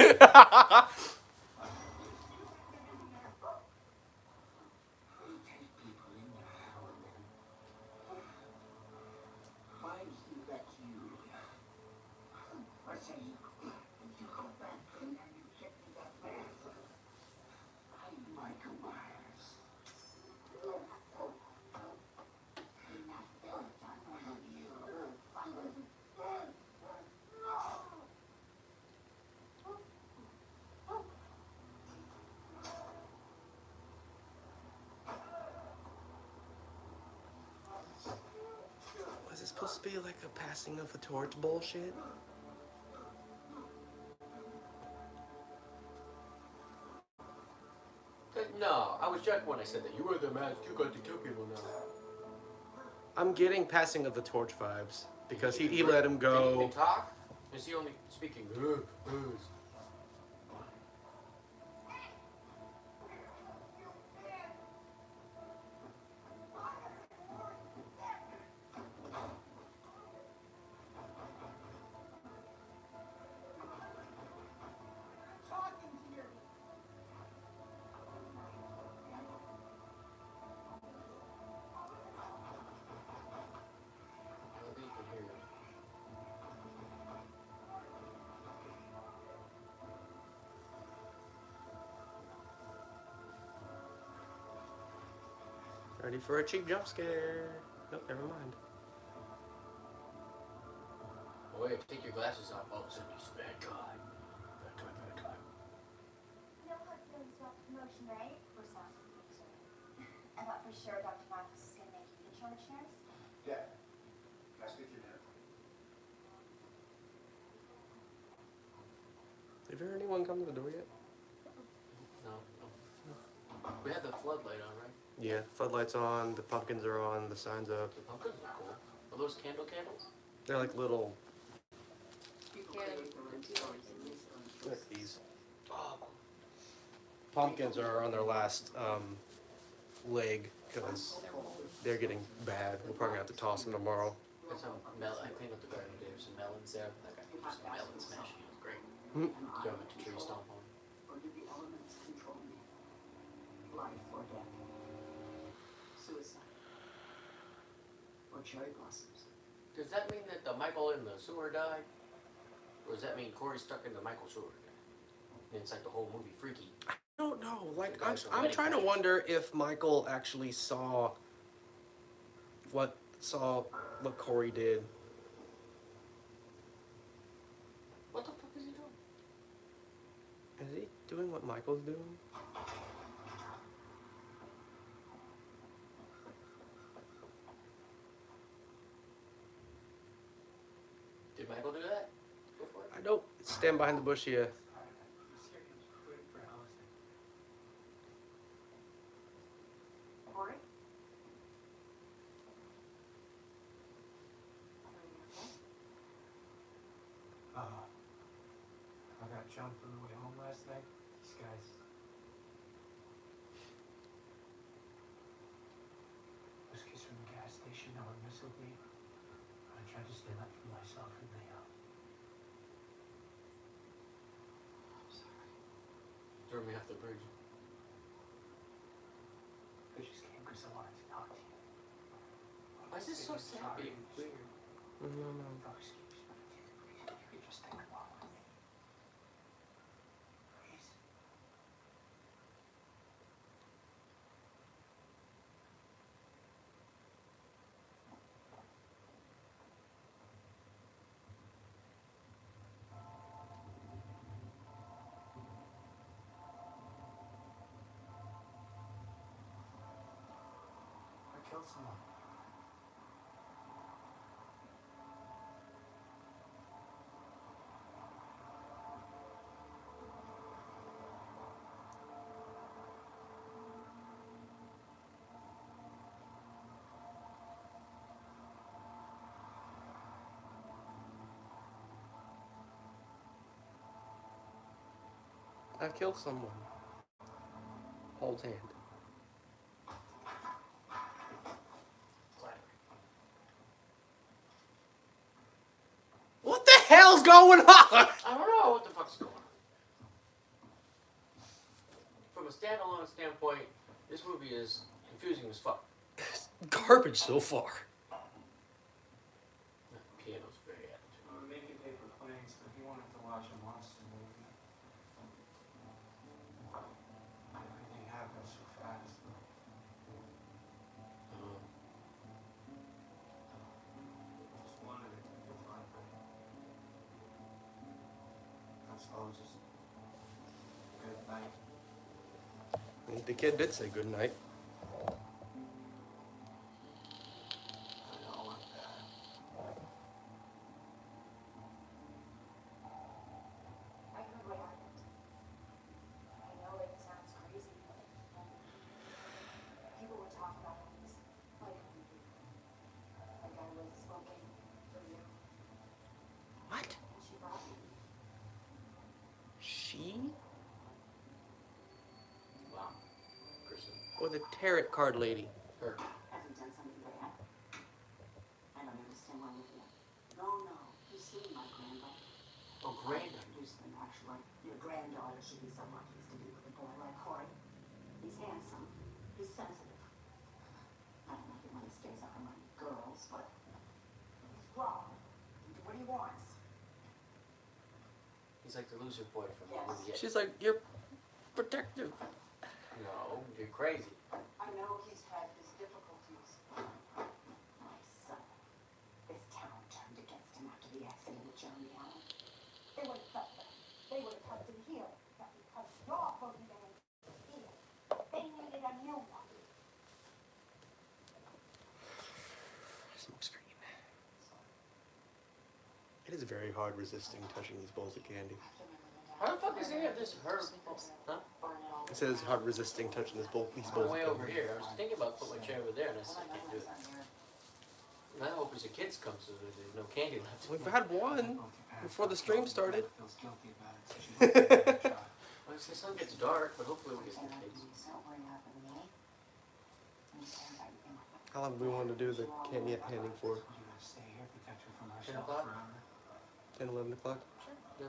Was it supposed to be like a passing of the torch bullshit? No, I was joking when I said that. You wear the mask, you got to kill people now. I'm getting passing of the torch vibes. Because he let him Did he go. even talk? Is he only speaking? I think you can hear him. Ready for a cheap jump scare. Nope, never mind. wait, take your glasses off. Oh, it's a bad guy. Bad guy, bad guy. No hard feelings about the promotion, right? Or sounds like it, sorry. I thought for sure Dr. Mathis is gonna make you intro insurance. Yeah. Can I speak to you there? Have you heard anyone come to the door yet? No. We had the floodlight on, right? Yeah, floodlights on, the pumpkins are on, the signs up. The pumpkins are cool. Are those candles? They're like little, People Yeah. create their own stories and use their own like twists. these. Oh, cool. Pumpkins are on their last leg because they're getting bad. We're probably gonna have to toss them tomorrow. Got some melon. I cleaned up the garden today. There's some melons there. I got some melon smashing. It was great. Hmm. Drove it to tree stomp on. Or do the elements control me? Life or death? Suicide? Or cherry blossoms? Does that mean that the Michael in the sewer died? Or does that mean Corey's stuck in the Michael sewer? And it's like the whole movie Freaky. I don't know. Like The guys from I'm Wedding trying to Crashers. wonder if Michael actually saw what Corey did. What the fuck is he doing? Is he doing what Michael's doing? Did Michael do that before? I don't stand behind the bush here. Corey? I got jumped on the way home last night. These guys. Those kids from the gas station that were missing me. I tried to stand up for myself and they Threw me off the bridge. just came because I wanted to talk to you. Why is this so sad being weird? No. No excuse. You could just take a walk with me. Please. I killed someone. I killed someone. Hold hand. What the hell's going on? I don't know what the fuck's going on. From a standalone standpoint, this movie is confusing as fuck. Garbage so far. The piano's very attitude. I'm making paper planes, but he wanted to watch a monster movie. Everything happened so fast. Just wanted it to be fun. That's all, just good night. The kid did say good night. I know. I heard what happened. I know it sounds crazy, but people were talking about it like a movie. Like I was smoking for you. What? And she brought me. She? Wow. Kristen. Or the tarot card lady? Her. Hasn't done something bad. I don't understand why you're here. No. You see my granddaughter. Oh, granddaughter. Houston, actually. Your granddaughter should be so lucky as to be with a boy like Corey. He's handsome. He's sensitive. I don't know if he really stays up among girls, but he's wrong. He can do what he wants. He's like the loser boy from the Yes. movie. She's like, you're protective. No, you're crazy. I know he's had his difficulties. My son. This town turned against him after the accident at is very hard resisting touching these bowls of candy. How the fuck is he have this herb? Huh? It says hard resisting touching these bowls I'm of way candy. over here. I was thinking about putting my chair over there, and I said I can't do it. And I hope as the kids come so there's no candy left. We've had one before the stream started. Feels guilty about it, so she wants to give it a shot. Well, the sun gets dark, but hopefully we get some kids. How long do we want to do the candy handing for? You gotta stay here, protect her from 10 herself o'clock? forever. 10, 11 o'clock? Do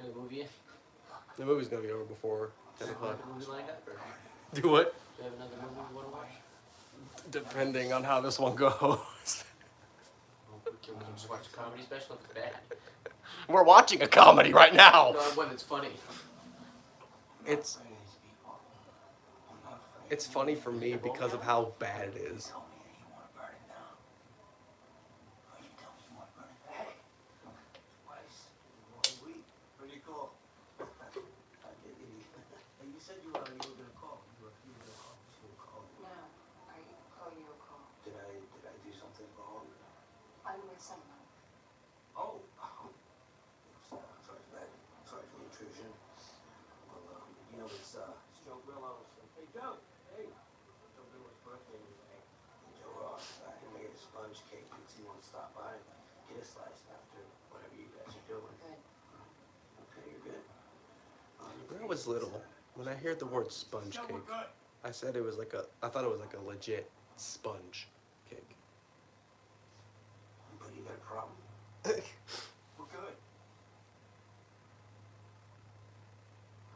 the movie? The movie's gonna be over before 10 o'clock. The movie lined up, or Do what? do you have another movie you want to watch? Depending on how this one goes. Well, we can just watch a comedy special if it's bad. We're watching a comedy right now. No, one that's funny. It's I'm afraid of these people. I'm not afraid. it's funny for me because of how bad it is. Tell me that you wanna burn it down. Or you tell me you wanna burn it down. Twice. Pretty cool. And you said you were gonna call. You were gonna call. You were calling. No, I owe you a call. Did I do something wrong? I'm with someone. Oh. Sorry for that. Sorry for the intrusion. Well, you know, it's Joe Grillo's. Hey, Joe. Hey. Joe Grillo's birthday today. Hey, Joe Ross. I made a sponge cake. If you want to stop by and get a slice after whatever you guys are doing. Good. Okay, you're good. When I was little, when I heard the word sponge cake, I said it was like I thought it was like a legit sponge cake. But you got a problem. We're good.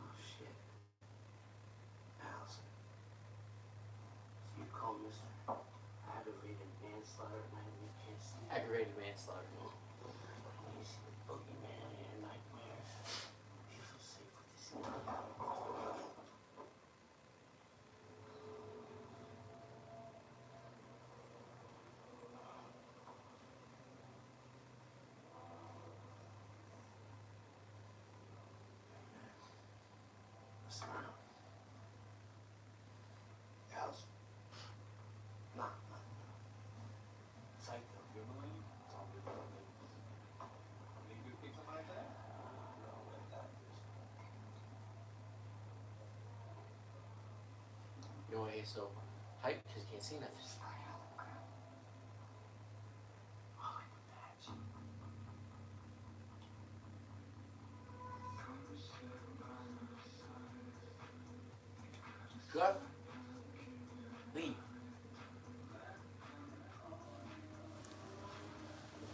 Oh, shit. Allison. So you call mister aggravated manslaughter at night and you can't sleep. Aggravated manslaughter. You see the boogeyman in your nightmares. You feel safe with this guy. Listen around. Allison. Nah. Psycho. You believe? Don't be believe. Think you pick something like that? No, like that. You know why he's so hyped? Because he can't see nothing. Go. Leave.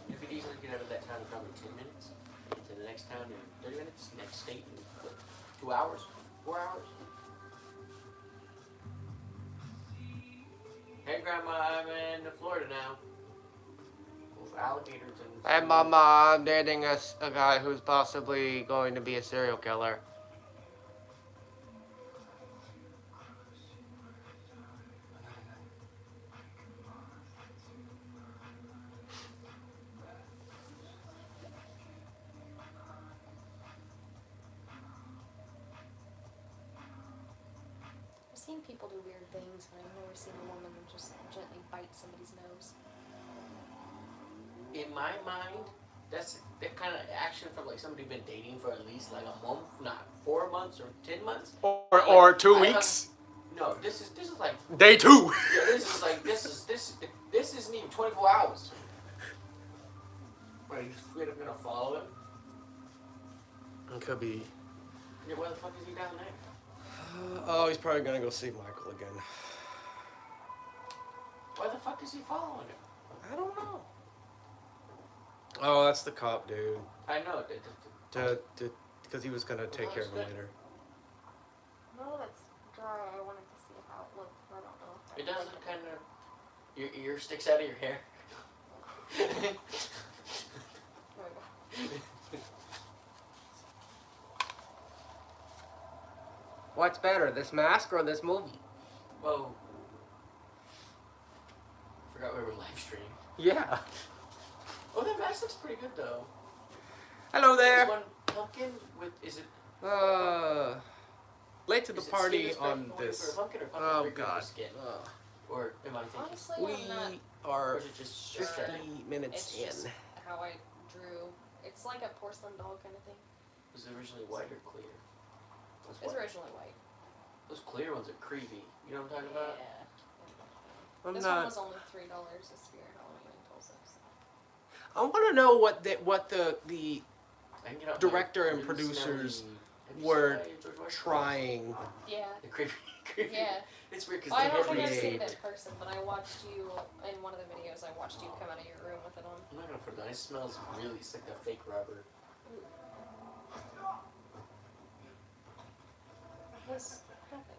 You could easily get out of that town in probably 10 minutes. Get to the next town in 30 minutes. Next state in what, 2 hours? 4 hours? Hey, Grandma, I'm in Florida now. With alligators and... Hey, Mama, I'm dating a guy who's possibly going to be a serial killer. I've seen people do weird things, but I've never seen a woman just gently bite somebody's nose. In my mind, that's that kind of action from like somebody been dating for at least like a month, not 4 months or 10 months. Or 2 I weeks. No, this is like Day 2. yeah, this isn't even 24 hours. Are you straight up gonna follow him? It could be. Yeah, where the fuck is he down there? Oh, he's probably gonna go see Michael again. Why the fuck is he following him? I don't know. Oh, that's the cop, dude. I know. Because he was gonna take care of him later. No, that's dry. I wanted to see how it looked. I don't know. It doesn't kind of. Your ear sticks out of your hair. There we go. What's better, this mask or this movie? Whoa. Forgot we were live streaming. Yeah. Oh, that mask looks pretty good though. Hello there. Is one pumpkin with? Is it? Late to the is it party skin on for this. a pumpkin or pumpkin Oh very good for God. skin? Or am I thinking? Honestly, We I'm not. are Or is it just 50 minutes It's just in. how I drew. It's like a porcelain doll kind of thing. Was it originally white or clear? It was originally white. Those clear ones are creepy. You know what I'm talking about? Yeah. I'm This not. one was only $3 this year, Halloween in Tulsa. I want to know what the I can get out director my and really producers smelly- Have you were seen my George Washington? trying. Yeah. The creepy. Yeah. It's weird because Well, I the don't think I've head seen it made- in person, but I watched you in one of the videos. I watched you come out of your room with it on. I'm not gonna put it on. It smells really. It's like that fake rubber. What's happening?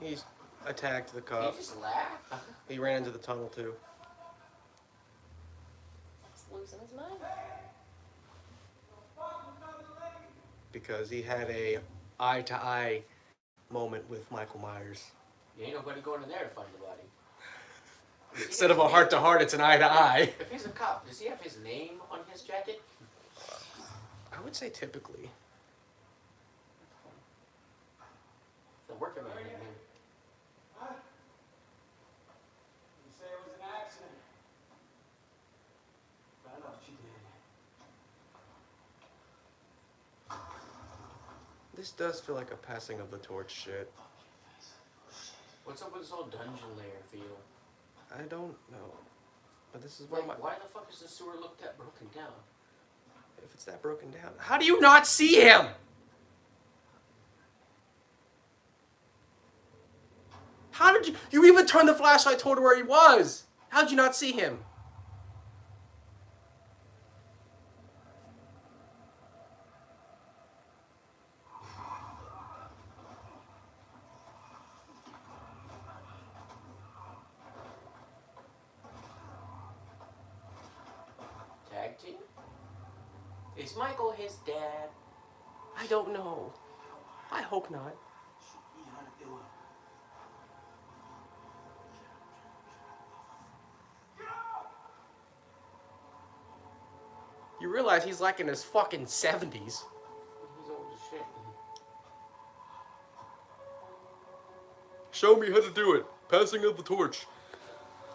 He's attacked the Can you cop. just laugh? He ran into the tunnel too. He's losing his mind. Because he had a eye-to-eye moment with Michael Myers. You ain't nobody going in there to find the body. Instead of a heart-to-heart, it's an eye-to-eye. If he's a cop, does he have his name on his jacket? I would say typically. The working man in here. You say it was an accident. Found out you did. This does feel like a passing of the torch shit. What's up with this whole dungeon layer feel? I don't know. But this is where Like, my... why the fuck does the sewer look that broken down? If it's that broken down... How do you not see him? How did you... You even turned the flashlight toward where he was! How'd you not see him? Tag team? Is Michael his dad? I don't know. I hope not. You realize he's like in his fucking 70s. He's old as shit. Show me how to do it. Passing of the torch.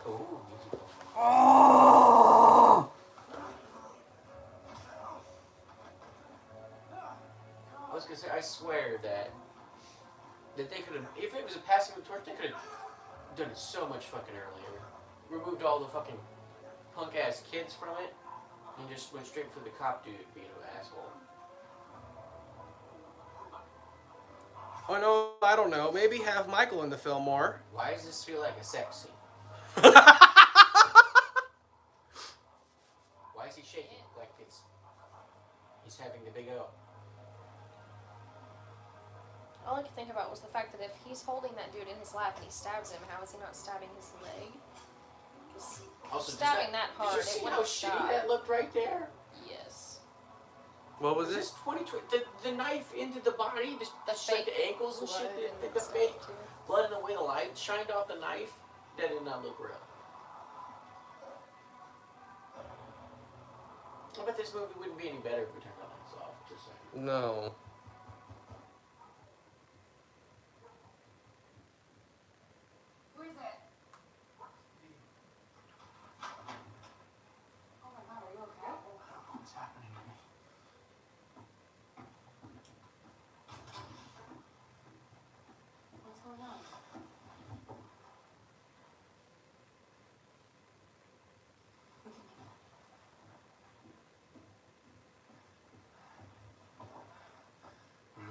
Ooh, musical. Oh! I was gonna say, I swear that they could have, if it was a passing of the torch, they could have done it so much fucking earlier. Removed all the fucking punk ass kids from it, and just went straight for the cop dude being an asshole. Oh no, I don't know. Maybe have Michael in the film more. Why does this feel like a sex scene? Why is he shaking like he's having the big O? All I could think about was the fact that if he's holding that dude in his lap and he stabs him, how is he not stabbing his leg? 'Cause Also, stabbing that hard, did you it see wouldn't how have shitty died. that looked right there? Yes. What was This it? 2020, the knife into the body, just The straight fake to ankles and shit. blood and The stuff, fake too. blood and the way the light shined off the knife, that did not look real. I bet this movie wouldn't be any better if we turned the lights off. Just saying. No. Who is it? Oh my god, are you okay? What's happening to me? What's going on?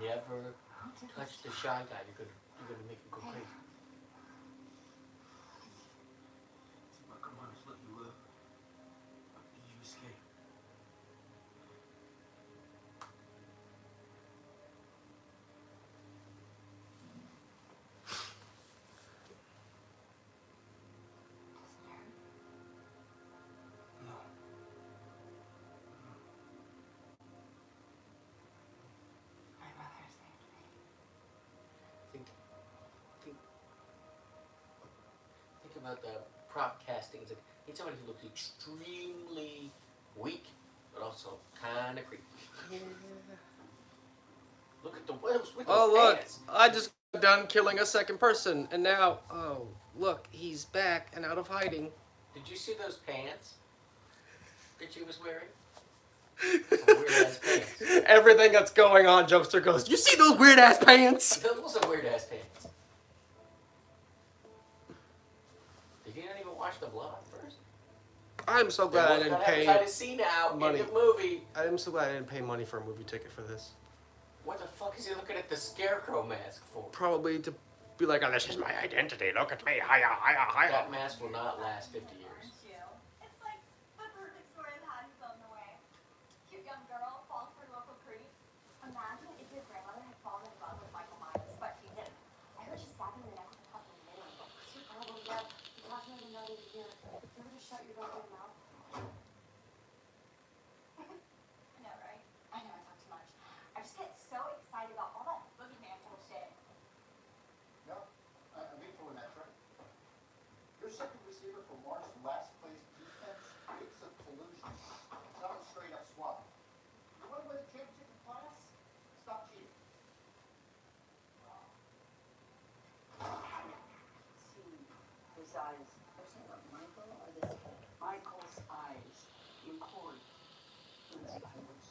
Never touch the shy guy. You're gonna make him go crazy. See, my commander's let you live. How did you escape? No. My brother saved me. Think about the prop castings. Like, need somebody who looks extremely weak, but also kind of creepy. Look at the wheels with Oh those look, pants. I just got done killing a second person, and now, oh look, he's back and out of hiding. Did you see those pants that she was wearing? Some weird ass pants. Everything that's going on, Jokester goes, "You see those weird ass pants?" Those were some weird ass pants. Did you not even watch the blood first? I'm so glad I didn't pay Hepatitis C now money. in the movie. I'm so glad I didn't pay money for a movie ticket for this. What the fuck is he looking at the scarecrow mask for? Probably to be like, "Oh, this is my identity. Look at me. Hiya, hiya, hiya." That mask will not last 50 years. It's like the perfect story of how you fell in the way. Cute young girl falls for local creep. Imagine if your grandmother had fallen in love with Michael Myers, but he didn't. I heard you stabbing the neck with a fucking minute. Cute girl will yell. You talk to me in another year. You ever just shut your goddamn mouth? I know, right? I know I talk too much. I just get so excited about all that boogeyman bullshit. No, I mean for that right. Your second receiver for Marsh's last place defense creates a collusion. It's not a straight up swap. You want to win a championship in class? Stop cheating. See his eyes. I'm saying about Michael or this kid? Michael's eyes in court. I was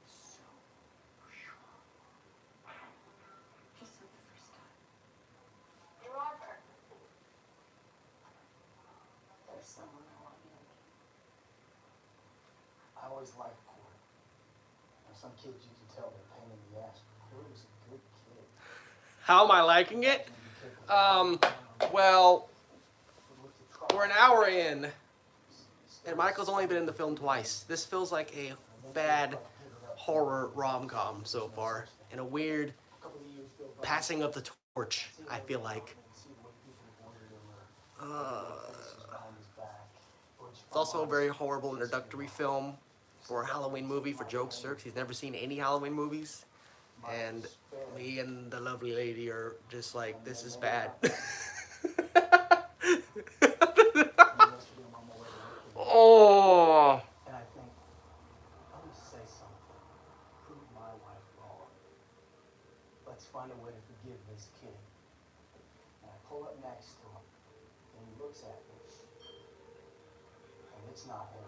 so sure. Just like the first time. Hey, Roger. There's someone I want you to meet. I always liked Corey. Now, some kids you can tell they're a pain in the ass, but Corey was a good kid. How am I liking it? Well, we're an hour in, and Michael's only been in the film twice. This feels like a bad horror rom-com so far, and a weird passing of the torch, I feel like. It's also a very horrible introductory film for a Halloween movie for Jokester, because he's never seen any Halloween movies. And me and the lovely lady are just like, this is bad. Oh. And I think, let me say something. Prove my wife wrong. Let's find a way to forgive this kid. And I pull up next to him, and he looks at me. And it's not him.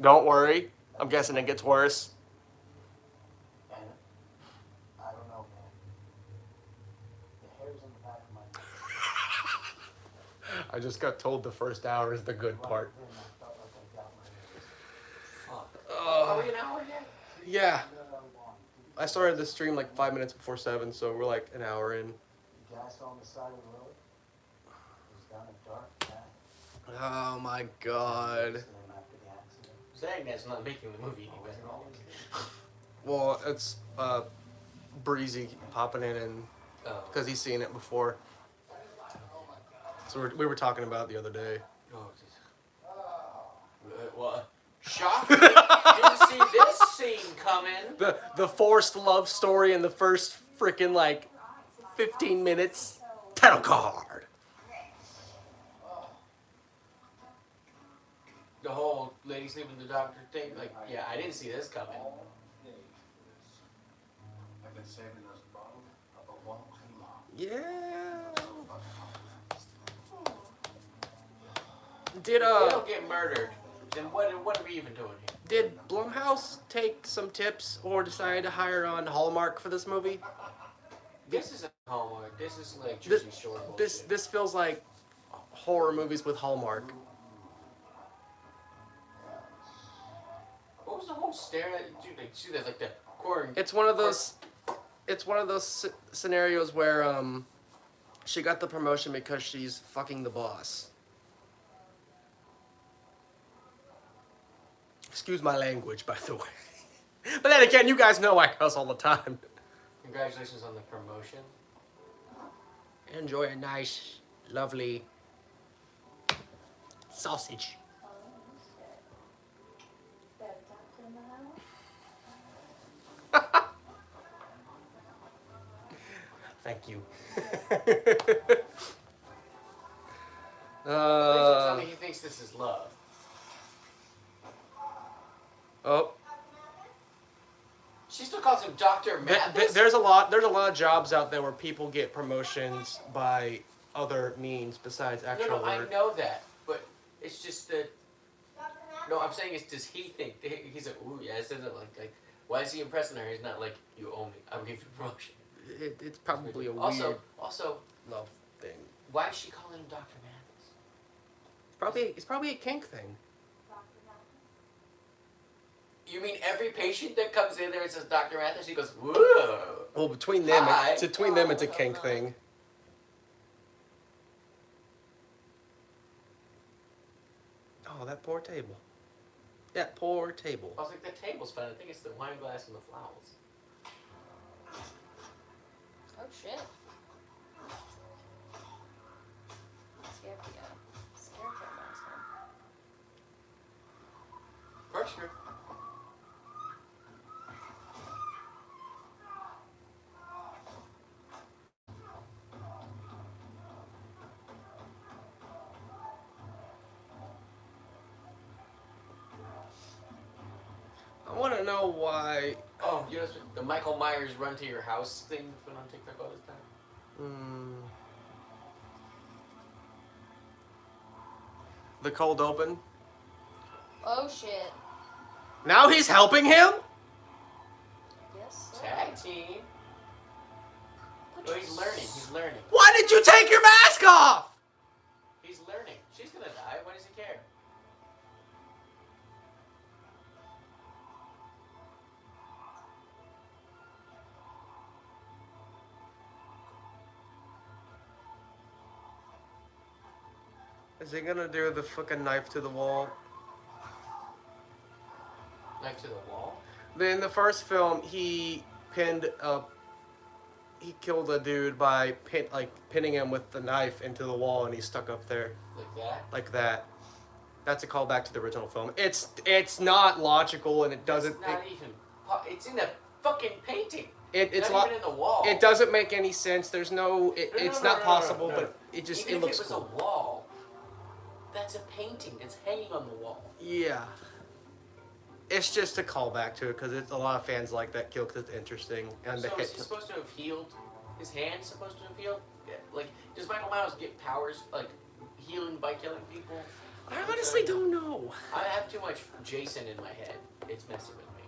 Don't worry. I'm guessing it gets worse. And I don't know, man. The hair's on the back of my neck. I just got told the first hour is the good part. Then I felt like I got my Fuck. Are we an hour yet? Yeah. that I want. I started the stream like 5 minutes before 7, so we're like an hour in. The gas on the side of the road was down a dark path. Oh my god. After the accident. Saying that's not making the movie any better. Well, it's Breezy popping in, and Oh. because he's seen it before. So we were talking about it the other day. Oh, what? Shock! Didn't see this scene coming. The forced love story in the first freaking like 15 minutes. Title card. The whole lady sleeping with the doctor thing. Like, yeah, I didn't see this coming. I've been saving this bottle up a long time. Yeah. If they don't get murdered, then what are we even doing here? Did Blumhouse take some tips or decide to hire on Hallmark for this movie? This isn't Hallmark. This is like Jersey Shore bullshit. This feels like horror movies with Hallmark. What was the whole stare at? Dude, like, see that like the corn. It's one of those scenarios where she got the promotion because she's fucking the boss. Excuse my language, by the way. But then again, you guys know I cuss all the time. Congratulations on the promotion. Enjoy a nice, lovely sausage. Oh, shit. Is there a doctor in the house? Thank you. Please don't tell me he thinks this is love. Oh. She still calls him Dr. Mathis? There's a lot of jobs out there where people get promotions by other means besides actual No, I work. know that, but it's just that Dr. No, I'm saying is, does he think he's like, ooh, yeah, isn't it like, why is he impressing her? He's not like, you owe me. I'll give you promotion. It's probably a Also, weird also, love thing. why is she calling him Dr. Mathis? It's probably a kink thing. You mean every patient that comes in there and says Dr. Mathis, he goes, whoa. Well, between them, Hi. it's a kink thing. Oh, that poor table. That poor table. I was like, the table's fine. I think it's the wine glass and the flowers. Oh shit. Scarecrow mask on. Corkscrew. I want to know why. Oh, you know the Michael Myers run to your house thing went on TikTok all this time? The cold open. Oh shit. Now he's helping him? Yes. Sir. Tag team. Oh, he's learning. He's learning. Why did you take your mask off? He's learning. She's gonna die. Why does he care? Is he gonna do the fucking knife to the wall? Knife to the wall? In the first film, he killed a dude by pinning him with the knife into the wall, and he's stuck up there. Like that? Like that. That's a callback to the original film. It's not logical, and it doesn't. It's not even. It's in the fucking painting. It's not even in the wall. It doesn't make any sense. There's no. It's not possible, no. but it just Even it looks if it was cool. a wall, that's a painting. It's hanging on the wall. Yeah. It's just a callback to it because a lot of fans like that kill because it's interesting. And So the is hit. he supposed to have healed? His hand's supposed to have healed? Yeah. Like, does Michael Myers get powers like healing by killing people? I honestly don't know. I have too much Jason in my head. It's messing with me.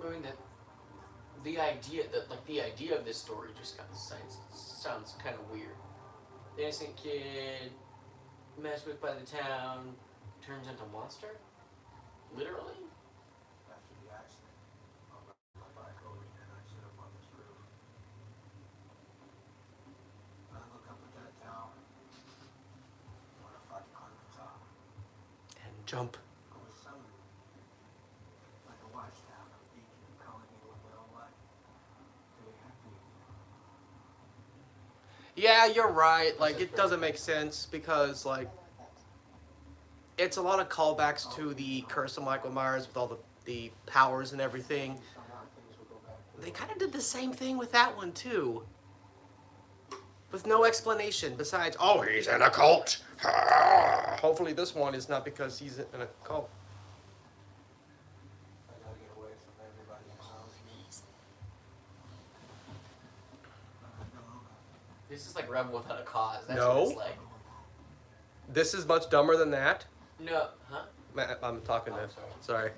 I mean, the idea of this story just kind of sounds kind of weird. The innocent kid, messed with by the town, turns into a monster? Literally? After the accident, I rode my bike over here and I sit up on this roof. And I look up at that tower. What if I climb the top? And jump. I was summoned like a watchtower, a beacon calling me with my own life. To be happy again. Yeah, you're right. Like, it doesn't make sense because, like, it's a lot of callbacks to the Curse of Michael Myers with all the powers and everything. They kind of did the same thing with that one, too. With no explanation besides, oh, he's in a cult. Hopefully this one is not because he's in a cult. I gotta get away from everybody who knows me. This is like Rebel Without a Cause. That's No. what it's like. This is much dumber than that. No, huh? I'm talking to. Oh, Sorry.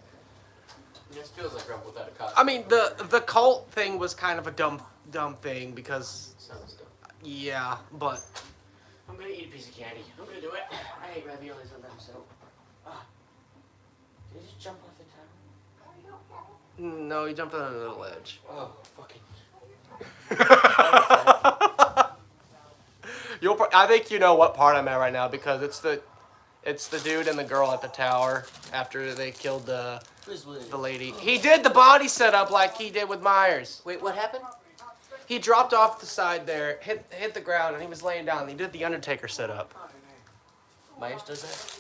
This feels like Rebel Without a Cause. I mean, the cult thing was kind of a dumb thing because, Sounds dumb. yeah, but I'm gonna eat a piece of candy. I'm gonna do it. I hate raviolis sometimes, so. Did he just jump off the tower? no, he jumped on a little edge. Oh, fucking. I think you know what part I'm at right now because it's the dude and the girl at the tower after they killed the lady. He did the body setup like he did with Myers. Wait, what happened? He dropped off the side there, hit the ground, and he was laying down. He did the Undertaker setup. Myers does that?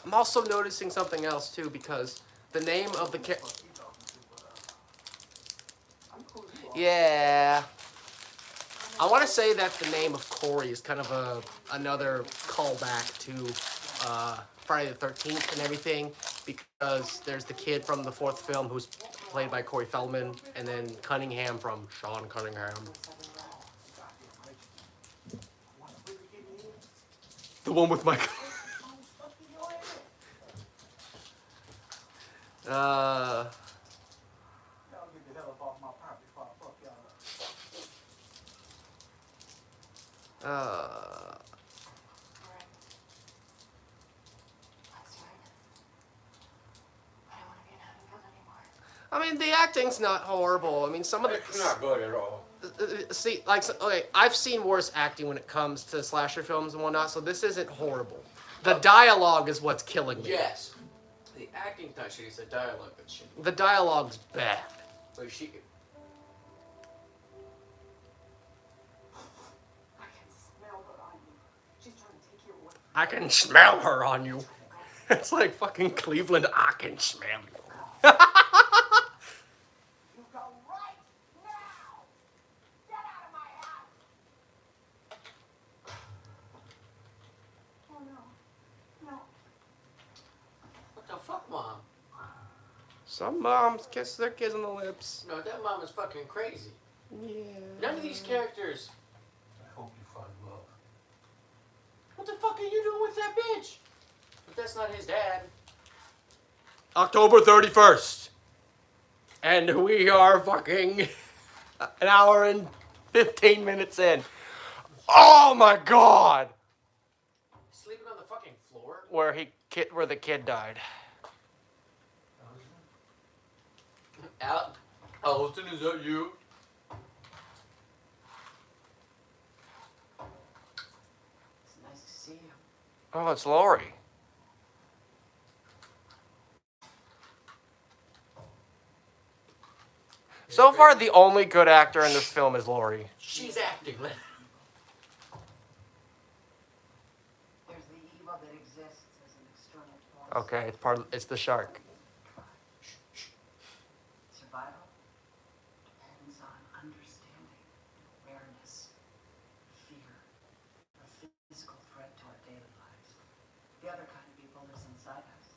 I'm also noticing something else too because the name of the yeah. I want to say that the name of Corey is kind of another callback to Friday the 13th and everything because there's the kid from the fourth film who's played by Corey Feldman and then Cunningham from Sean Cunningham. The one with Michael. Y'all get the hell up off my property before I fuck y'all up. Alright. That's right. I don't want to be in Haddonfield anymore. I mean, the acting's not horrible. I mean, some of It's not good at all. see, like, okay, I've seen worse acting when it comes to slasher films and whatnot, so this isn't horrible. The dialogue is what's killing me. Yes. The acting's not shitty, it's the dialogue that's shitty. The dialogue's bad. Like she... I can smell her on you. She's trying to take you away. I can smell her on you. It's like fucking Cleveland. I can smell you. You go right now. Get out of my house. Oh no. No. What the fuck, Mom? Some moms kiss their kids on the lips. No, that mom is fucking crazy. Yeah. None of these characters... I hope you find love. What the fuck are you doing with that bitch? But that's not his dad. October 31st. And we are fucking an hour and 15 minutes in. Oh my god! Sleeping on the fucking floor? Where the kid died. Alton, is that you? It's nice to see you. Oh, it's Lori. So far, the only good actor in this film is Lori. She's acting. There's the evil that exists as an external force. Okay, it's the shark. Survival depends on understanding, awareness, fear, a physical threat to our daily lives. The other kind of evil is inside us.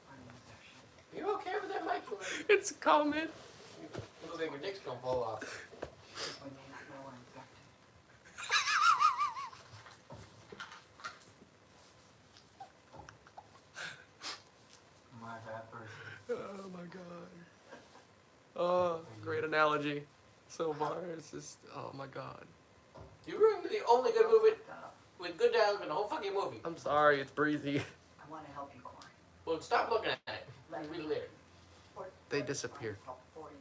Or an infection. You okay with that mic? It's a comment. You look like your dick's gonna fall off. We may not know we're infected. Am I that person? Oh my god. Oh, great analogy. So far, it's just, oh my god. You ruined the only good movie with good dialogue in the whole fucking movie. I'm sorry, it's breezy. I want to help you, Corey. Well, stop looking at it. Read it later. They disappeared. Help for you.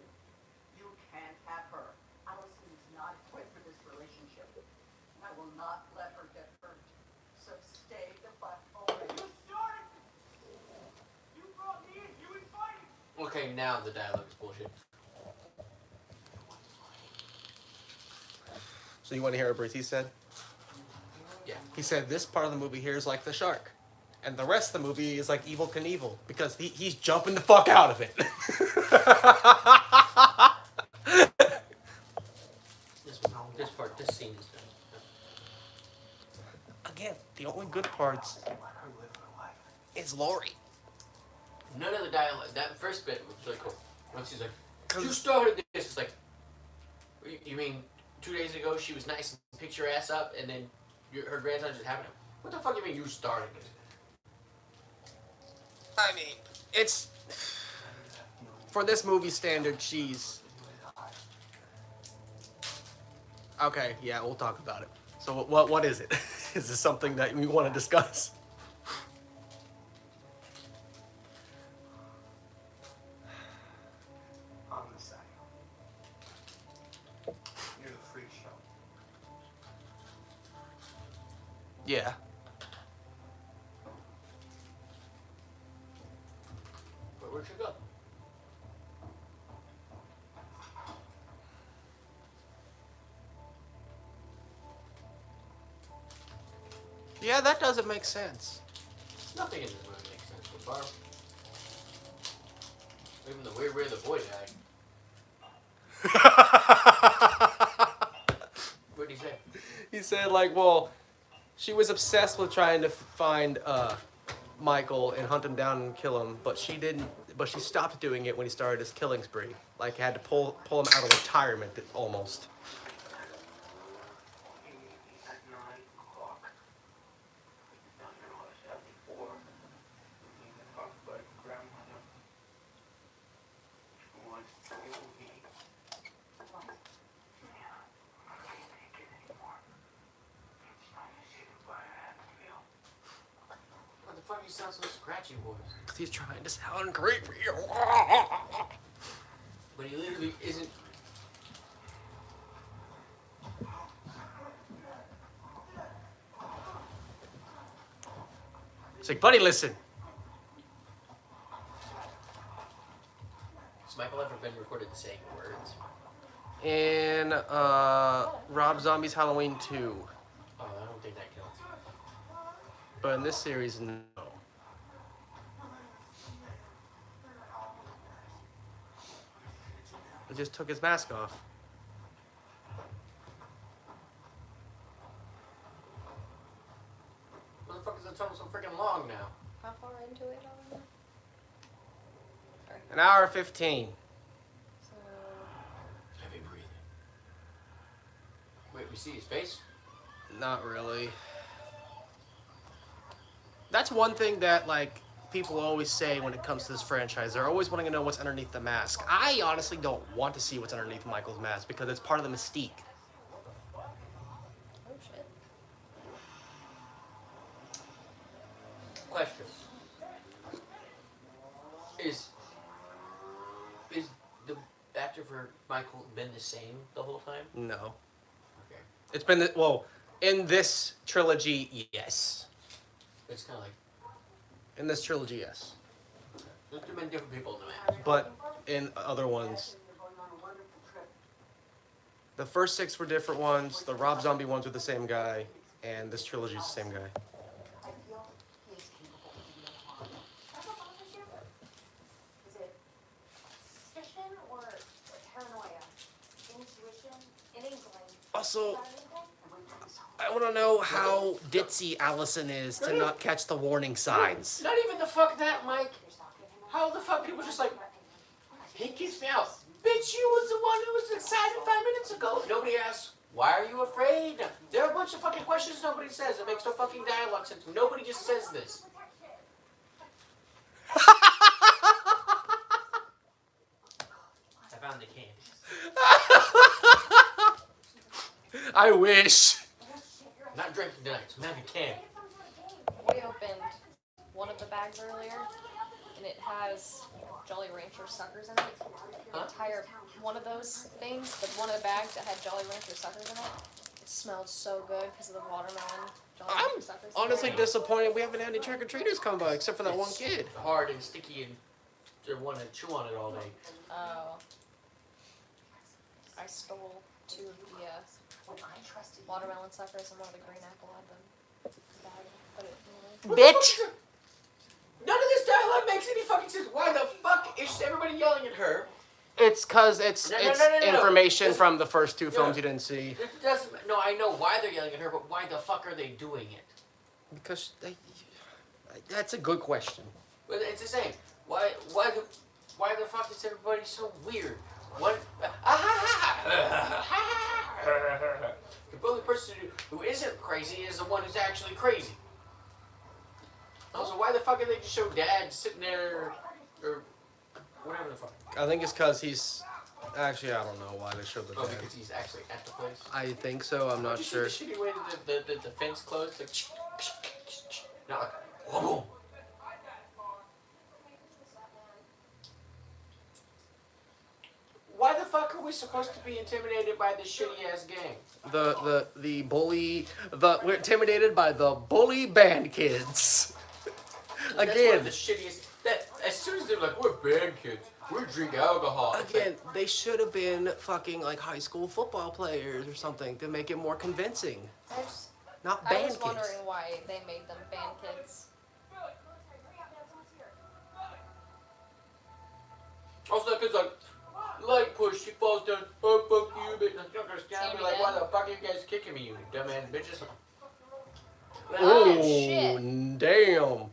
You can't have her. Allison is not equipped for this relationship. And I will not let her get hurt. So stay the fuck away. You started this. You brought me in. You invited me. Okay, now the dialogue is bullshit. So you want to hear what Breezy said? Yeah. He said this part of the movie here is like the shark. And the rest of the movie is like Evel Knievel. Because he's jumping the fuck out of it. This scene is done. Again, the only good parts is Lori. None of the dialogue. That first bit was really cool. Once he's like, "You started this." It's like, you mean 2 days ago she was nice and picked your ass up, and then her grandson just happened? What the fuck do you mean you started it? I mean, it's for this movie standard. She's okay. Yeah, we'll talk about it. So what is it? Is this something that we want to discuss? On the side. You're the freak show. Yeah. But where'd you go? Yeah, that doesn't make sense. Nothing in this movie makes sense so far. Even the weird way the boy died. What'd he say? He said, like, well, she was obsessed with trying to find Michael and hunt him down and kill him, but she didn't. But she stopped doing it when he started his killing spree. Like, had to pull him out of retirement almost. he sound so scratchy voice? Because he's trying to sound creepy. But he literally isn't. It's like, buddy, listen. Has Michael ever been recorded saying words? In Rob Zombie's Halloween 2. Oh, I don't think that counts. But in this series, no. He just took his mask off. Motherfuckers are talking so freaking long now. How far into it are we? Sorry. An hour 15. So, Heavy breathing. Wait, we see his face? Not really. That's one thing that, like, people always say when it comes to this franchise. They're always wanting to know what's underneath the mask. I honestly don't want to see what's underneath Michael's mask because it's part of the mystique. oh shit. Question. Is the actor for Michael been the same the whole time? No. Okay. It's been, well, in this trilogy, yes. It's kind of like, In this trilogy, yes. there's been different people in the match. But in other ones, the first 6 were different ones. The Rob Zombie ones were the same guy. And this trilogy is the same guy. I feel he is capable of doing harm. That's what bothers you? Is it suspicion or paranoia? Intuition? Inkling? Also, Is that an inkling? I want to know how ditzy Allison is to not catch the warning signs. Not even the fuck that, Mike. How the fuck people just like, he keeps me out. Bitch, you was the one who was excited 5 minutes ago. Nobody asks, why are you afraid? There are a bunch of fucking questions nobody says. It makes no fucking dialogue sense. Nobody just says this. I found the candy. I wish. Not drinking tonight, so I'm having candy. We opened one of the bags earlier, and it has Jolly Rancher suckers in it. Huh? Entire one of those things, one of the bags that had Jolly Rancher suckers in it. It smelled so good because of the watermelon Jolly I'm Rancher suckers. honestly disappointed we haven't had any trick-or-treaters come by, except for that one kid. Hard and sticky and they want to chew on it all day. Oh. I stole 2 of the watermelon suckers and one of the green apple out of the bag. Put it in there. Bitch! None of this dialogue makes any fucking sense. Why the fuck is everybody yelling at her? It's because it's No. information Listen, from the first 2 films no. you didn't see. It doesn't. No, I know why they're yelling at her, but why the fuck are they doing it? Because that's a good question. But it's the same. Why the fuck is everybody so weird? What? The only person who isn't crazy is the one who's actually crazy. Also, why the fuck did they just show Dad sitting there, or whatever the fuck? I think it's because he's... Actually, I don't know why they showed the Oh, dad. because he's actually at the place. I think so, I'm not Did you sure. see the shitty way that the fence closed? Like, not like, whoa. Why the fuck are we supposed to be intimidated by this shitty ass gang? The bully... We're intimidated by the bully band kids. That's one Again, of the shittiest. That as soon as they're like, we're band kids, we drink alcohol. It's again, they should have been fucking like high school football players or something to make it more convincing. Not I band was kids. wondering why they made them band kids. Also, because like push, she falls down. Oh fuck you, bitch! I'm gonna stand me like, why the fuck are you guys kicking me, you dumbass bitches? Oh, shit. damn.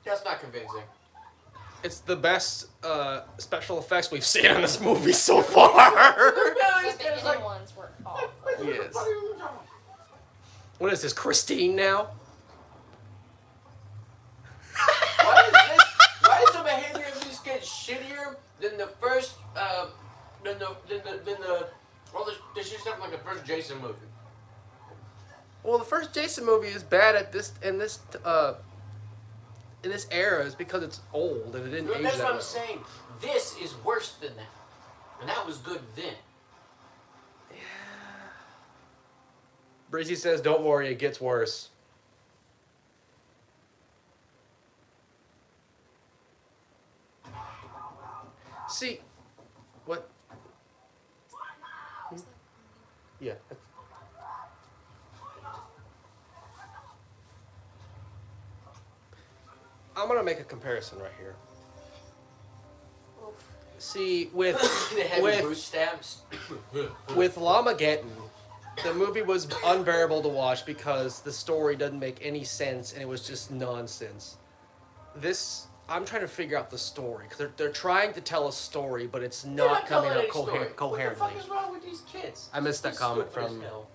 That's not convincing. It's the best special effects we've seen in this movie so far. The beginning ones were awful. Yes. What is this, Christine now? Why is the behavior of these kids shittier than the first, than the all the shit stuff like the first Jason movie? Well, the first Jason movie is bad at this in this era is because it's old and it didn't age That's that what I'm well. saying. This is worse than that. And that was good then. Breezy says, "Don't worry, it gets worse." See, what? Yeah. I'm gonna make a comparison right here. See, with The heavy boot stamps. with Lamageddon, the movie was unbearable to watch because the story doesn't make any sense and it was just nonsense. This, I'm trying to figure out the story because they're trying to tell a story, but it's not coming up coherently. What the fuck is wrong with these kids? I missed that comment Stupid as from. hell.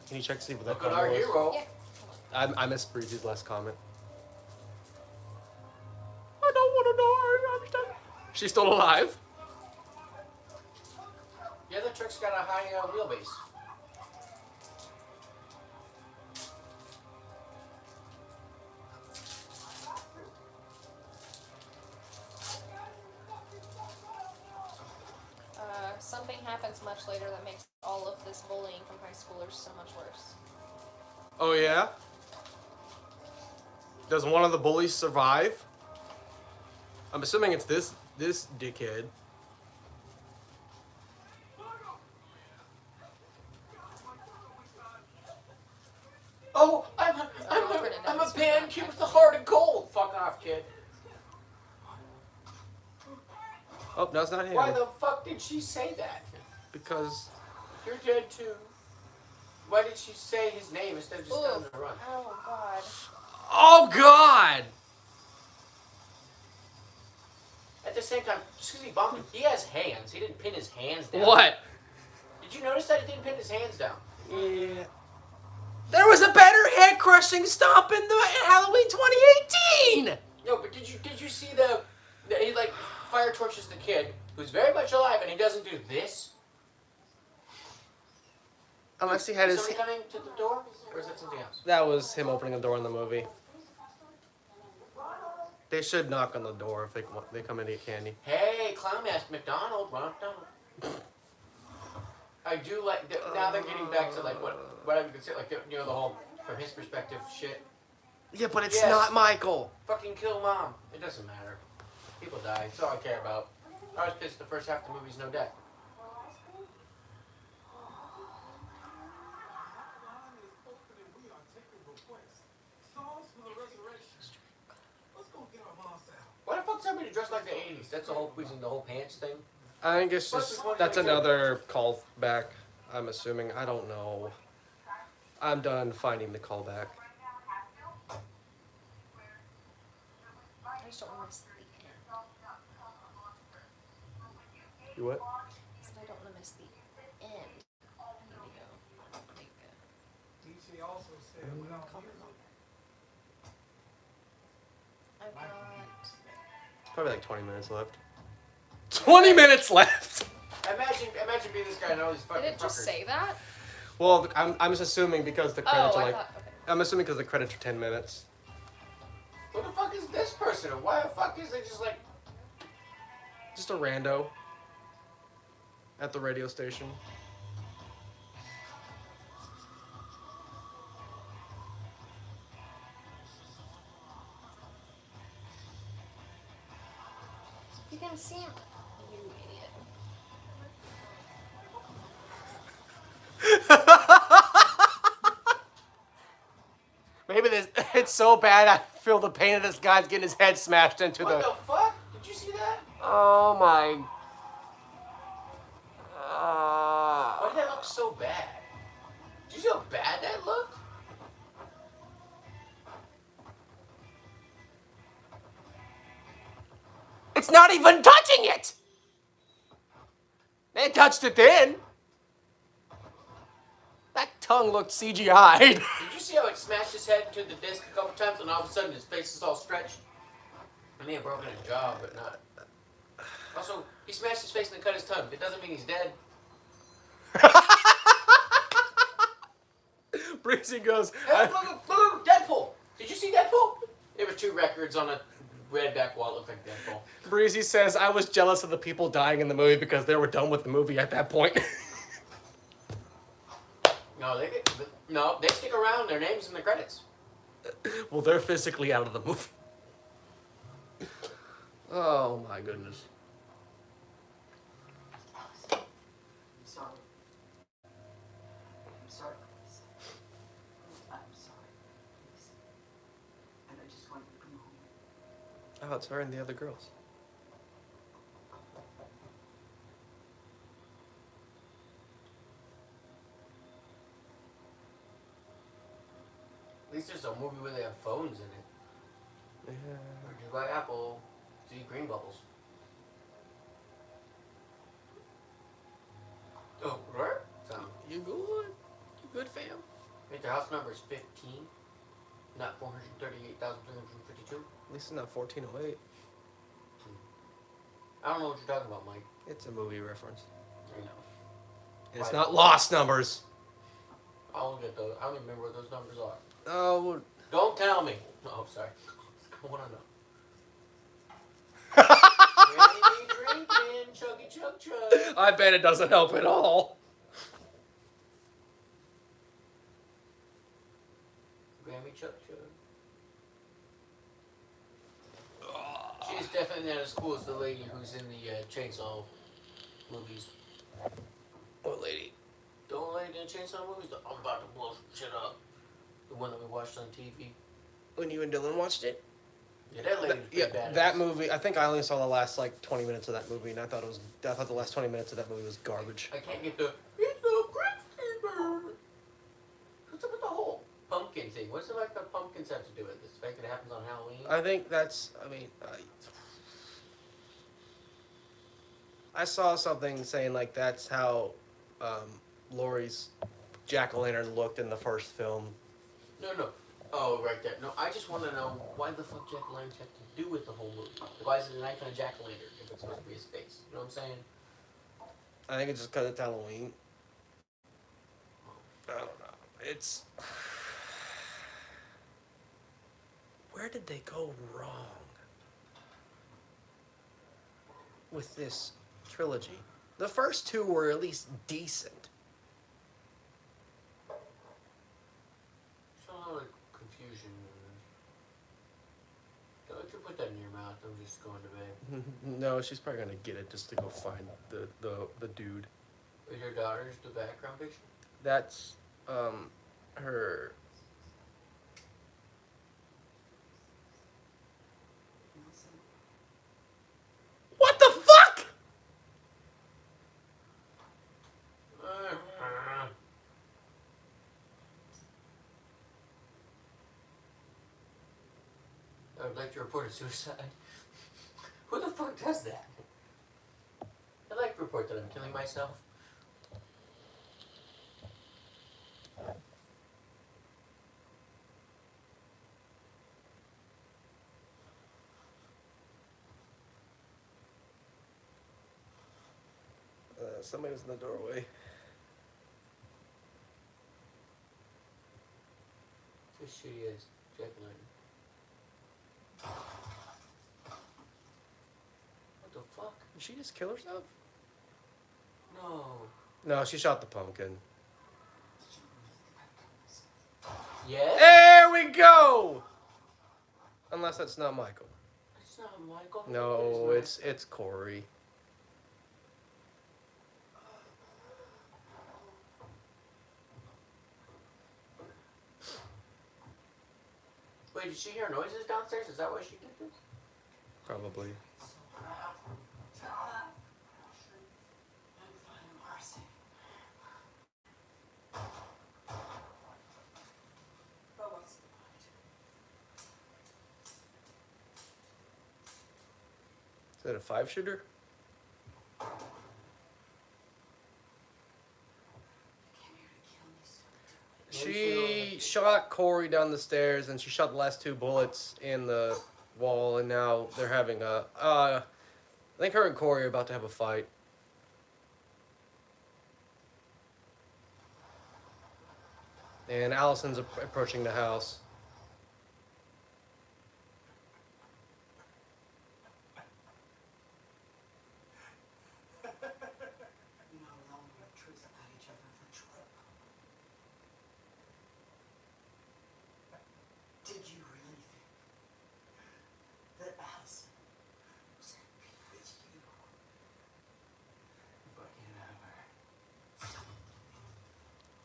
Can you check to see what that Look at comment our was? hero. Yeah. I missed Breezy's last comment. I don't want to know. I understand. She's still alive. Yeah, the truck's got a high wheelbase. Something happens much later that makes all of this bullying from high schoolers so much worse. Oh yeah. Does one of the bullies survive? I'm assuming it's this dickhead. Oh, I'm a band kid with the heart of gold. Fuck off, kid. Oh, no, it's not him. Why the fuck did she say that? Because You're dead too. Why did she say his name instead of just telling him to run? Oh god. oh god. At the same time, just because he bumped him, he has hands. He didn't pin his hands down. What? Did you notice that he didn't pin his hands down? Yeah. There was a better head crushing stomp in the Halloween 2018. No, but did you see the he like fire torches the kid who's very much alive and he doesn't do this? Unless he had Is his. somebody coming to the door, or is that something else? That was him opening a door in the movie. They should knock on the door if they come in to get candy. Hey, clown mask, McDonald, Ronald McDonald. I do like now they're getting back to like what I would consider like the whole from his perspective shit. Yeah, but it's Yes. not Michael. Fucking kill mom. It doesn't matter. People die. It's all I care about. I was pissed the first half of the movie's no death. Why the fuck somebody dressed like the 80s? That's the whole reason, the whole pants thing. I think it's just that's another callback. I'm assuming. I don't know. I'm done finding the callback. I just don't want to miss the end. You what? I said I don't want to miss the end. I need to go take a... DJ also said without music. I've got... Probably like 20 minutes left. 20 minutes left. Imagine being this guy and all these fucking Did it just fuckers. say that? Well, I'm just assuming because the credits Oh, are I like. thought... Okay. I'm assuming because the credits are 10 minutes. Who the fuck is this person? And why the fuck is it just like... Just a rando. At the radio station. You can see him. You idiot. Maybe it's so bad I feel the pain of this guy's getting his head smashed into What the. the fuck? Did you see that? Oh my. Why did that look so bad? Did you see how bad that looked? It's not even touching it! They touched it then. That tongue looked CGI'd. Did you see how it smashed his head into the disc a couple times and all of a sudden his face is all stretched? I may have broken his jaw, but not. Also, he smashed his face and then cut his tongue. It doesn't mean he's dead. Breezy goes, Hey, look, Deadpool! Did you see Deadpool? There were 2 records on a red back wall. It looked like Deadpool. Breezy says, I was jealous of the people dying in the movie because they were done with the movie at that point. No, they stick around. Their names in the credits. Well, they're physically out of the movie. Oh my goodness. I'm sorry. I'm sorry for this. I'm sorry. Please. And I just wanted to come home. Oh, it's her and the other girls. At least there's a movie where they have phones in it. Yeah. Produced by Apple. See green bubbles. Oh, right? So, You good? You good, fam? I think their house number is 15, not 438,352. At least it's not 1408. I don't know what you're talking about, Mike. It's a movie reference. I know. And it's Why? not lost numbers. I don't get those. I don't even remember what those numbers are. Oh. Don't tell me. Oh, sorry. I want to know. Drinking, chuggy chug chug. I bet it doesn't help at all. Grammy chug chug. She's definitely not as cool as the lady who's in the Chainsaw movies. What lady? The old lady in the Chainsaw movies? I'm about to blow some shit up. The one that we watched on TV. When you and Dylan watched it? Yeah, that lady was pretty badass. That movie. I think I only saw the last like 20 minutes of that movie, and I thought the last 20 minutes of that movie was garbage. I can't get the. It's the Christmas. What's up with the whole pumpkin thing? What's it like the pumpkins have to do with this? The fact that it happens on Halloween? I think that's. I mean, I saw something saying like that's how Laurie's jack-o'-lantern looked in the first film. No. Oh, right there. No, I just want to know why the fuck jack-o'-lanterns have to do with the whole movie. Why is it a knife and a jack-o'-lantern if it's supposed to be his face? You know what I'm saying? I think it's just because it's Halloween. I don't know. It's. Where did they go wrong with this trilogy? The first 2 were at least decent. There's a lot of confusion. Don't you put that in your mouth. I'm just going to bed. No, she's probably gonna get it just to go find the dude. Is your daughter's the background picture? That's her. What the fuck? I would like to report a suicide. Who the fuck does that? I'd like to report that I'm killing myself. Somebody was in the doorway. This shitty ass jack-o'-lantern. What the fuck? Did she just kill herself? No. No, she shot the pumpkin. Yes? There we go! Unless that's not Michael. It's not Michael. No, It is it's Corey. Wait, did she hear noises downstairs? Is that why she did this? Probably. Is that a 5-shooter? She shot Corey down the stairs, and she shot the last 2 bullets in the wall, and now they're having a. I think her and Corey are about to have a fight. And Allison's approaching the house. You know, Lone and Truth had each other eventually. Did you really think that Allison was gonna be with you? Fucking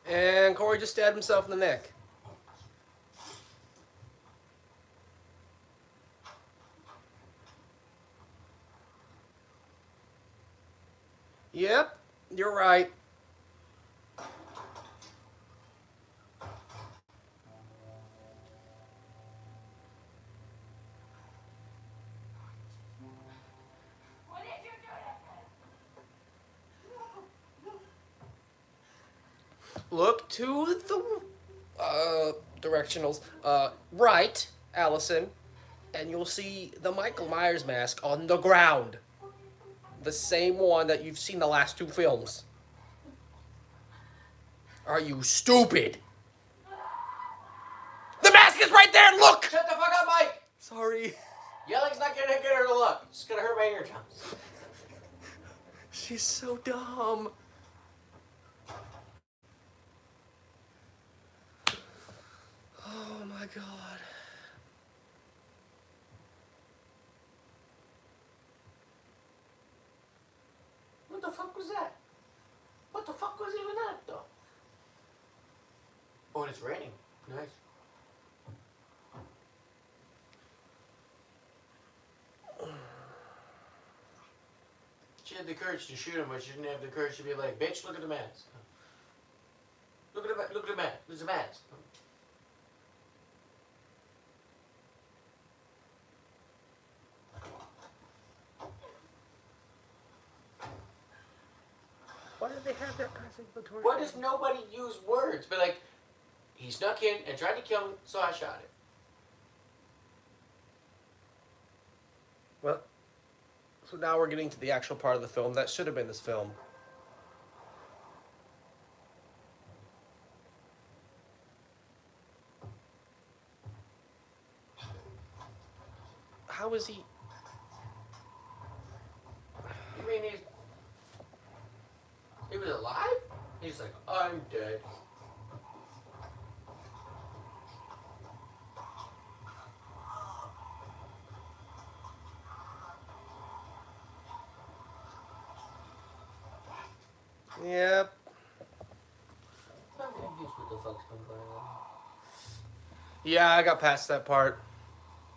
ever. And Corey just stabbed himself in the neck. Yep, you're right. What did you do to him? Look to the directionals. Right, Allison, and you'll see the Michael Myers mask on the ground. The same one that you've seen the last 2 films. Are you stupid? The mask is right there. Look. Shut the fuck up, Mike! Sorry. Yelling's not gonna get her to look. It's gonna hurt my eardrums. She's so dumb. Oh my god. What the fuck was that? What the fuck was even that, though? Oh, and it's raining. Nice. She had the courage to shoot him, but she didn't have the courage to be like, bitch, look at the mask. Look at the mask. There's a mask. Why did they have that person with the torch? Why does nobody use words? But like, he snuck in and tried to kill me, so I shot him. Well, so now we're getting to the actual part of the film that should have been this film. How is he? You mean he was alive? He's like, I'm dead. Yep. I'm confused what the fuck's been going on. Yeah, I got past that part.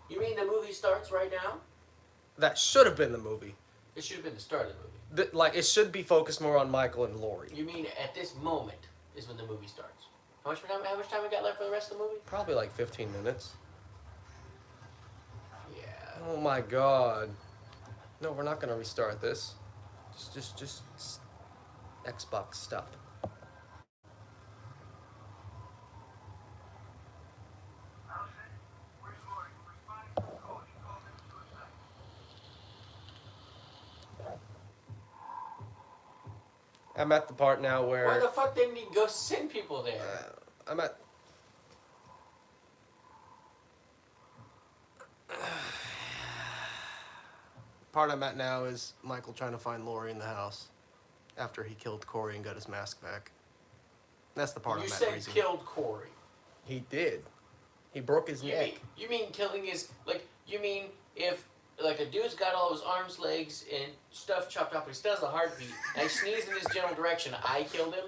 You mean the movie starts right now? That should have been the movie. It should have been the start of the movie. Like, it should be focused more on Michael and Laurie. You mean at this moment is when the movie starts? How much time we got left for the rest of the movie? Probably like 15 minutes. Yeah. Oh my god. No, we're not gonna restart this. Just Xbox stop. I'm at the part now where Why the fuck didn't he go send people there? I'm at part I'm at now is Michael trying to find Laurie in the house after he killed Corey and got his mask back. That's the part You I'm at. said Reason. killed Corey. He did. He broke his neck. You mean killing his, like, you mean if, like, a dude's got all his arms, legs, and stuff chopped off, but he still has a heartbeat, and I sneeze in his general direction, I killed him?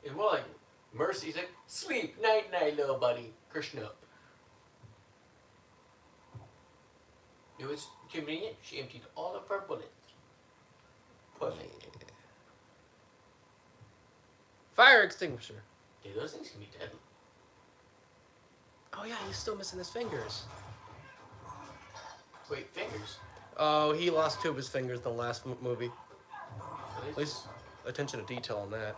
It's more like, Mercy's like, sleep, night, night, little buddy, cushion up. It was convenient, she emptied all of her bullets. Perfect. Fire extinguisher. Yeah, those things can be deadly. Oh yeah, he's still missing his fingers. Wait, fingers? Oh, he lost 2 of his fingers in the last movie. At At least attention to detail on that.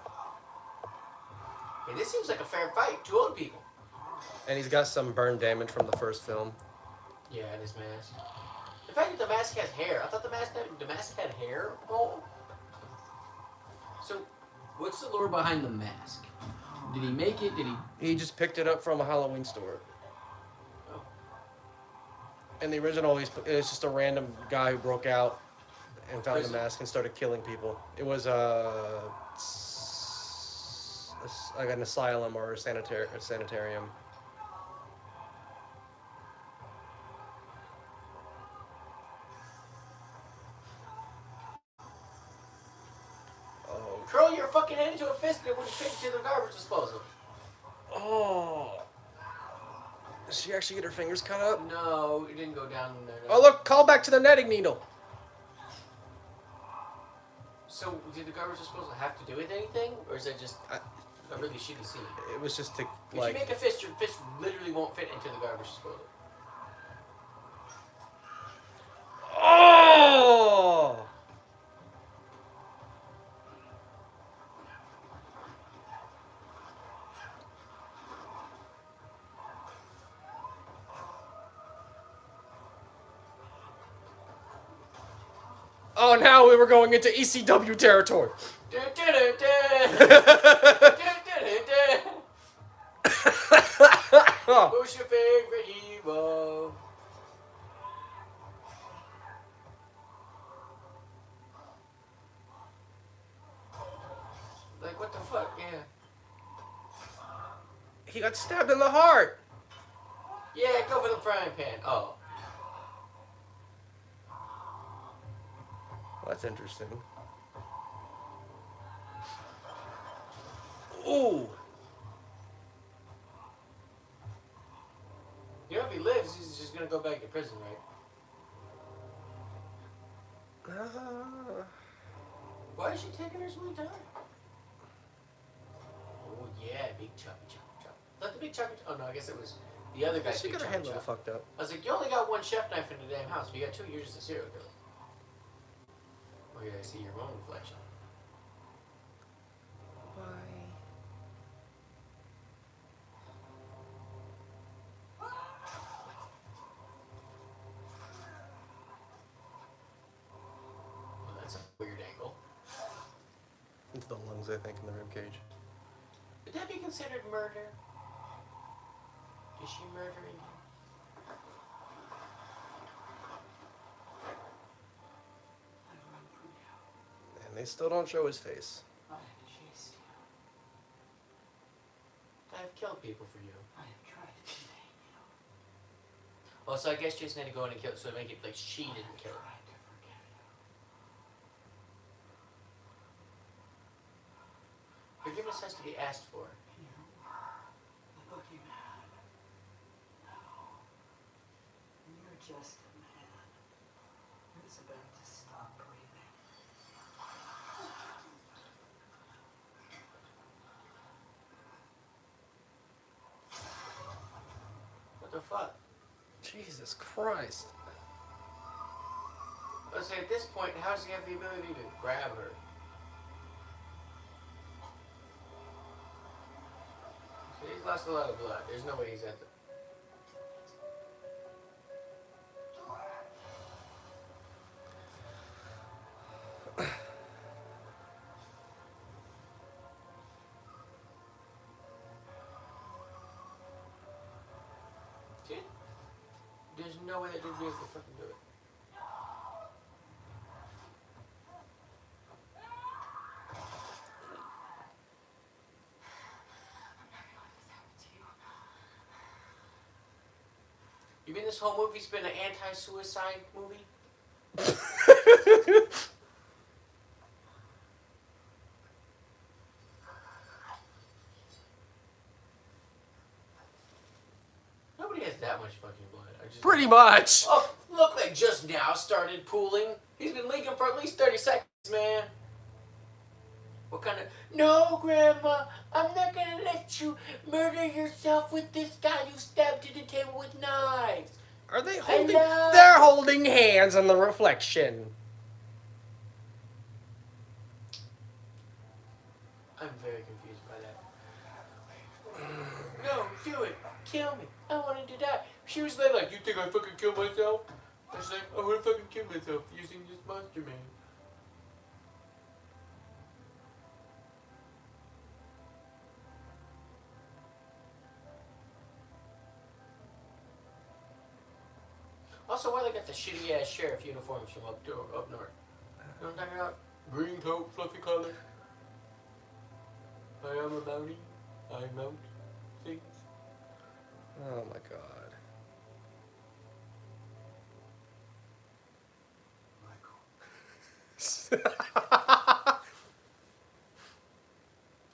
Hey, this seems like a fair fight. 2 old people. And he's got some burn damage from the first film. Yeah, and his mask. The fact that the mask has hair. I thought the mask had hair. Oh. So, what's the lore behind the mask? Did he make it? Did he? He just picked it up from a Halloween store. Oh. And the original, it was just a random guy who broke out and found the Prison? mask and started killing people. It was like an asylum or a sanitarium. Oh. Curl your fucking head into a fist and it wouldn't fit into the garbage disposal. Oh. Did she actually get her fingers cut up? No, it didn't go down in there. No. Oh, look, call back to the netting needle. So, did the garbage disposal have to do with anything? Or is that just a really shitty scene? It was just to, If like... you make a fist, your fist literally won't fit into the garbage disposal. Oh! Oh, now we were going into ECW territory. Who's your favorite hero? Like, what the fuck? Yeah. He got stabbed in the heart. Yeah, go for the frying pan. Oh. Well, that's interesting. Ooh. You know, if he lives, he's just gonna go back to prison, right? Why is she taking her sweet time? Oh, yeah, big choppy chop chop. Not the big choppy chop. Oh, no, I guess it was the other guy's She big got her choppy hand a little chop. fucked up. I was like, you only got one chef knife in the damn house, but you got 2 years as a serial killer. Oh, yeah, I see your own reflection. Why? Well, that's a weird angle. Into the lungs, I think, in the rib cage. Would that be considered murder? Is she murdering him? And they still don't show his face. I have chased you. I've killed people for you. I have tried to contain you. Oh, so I guess Jason had to go in and kill, so make it like she didn't kill him. Tried to forget you. Forgiveness has to be asked for. You the boogeyman. No. You're just a man who's about to stop breathing. What the fuck? Jesus Christ. Let's say at this point, how does he have the ability to grab her? So he's lost a lot of blood. There's no way he's at the... See? There's no way that dude be able to fucking do it. You mean this whole movie's been an anti-suicide movie? Nobody has that much fucking blood. Pretty much. Oh, look, like just now started pooling. He's been leaking for at least 30 seconds, man. What kind of... No, Grandma, I'm not gonna let you murder yourself with this guy you stabbed to the table with knives. Are they holding? Hello? They're holding hands in the reflection. I'm very confused by that. No, do it. Kill me. I wanted to die. She was like, you think I fucking kill myself? I was like, I would fucking kill myself using this monster man. Also, why they got the shitty ass sheriff uniforms from up north? You know what I'm talking about? Green coat, fluffy collar. I am a bounty. I mount things. Oh my god.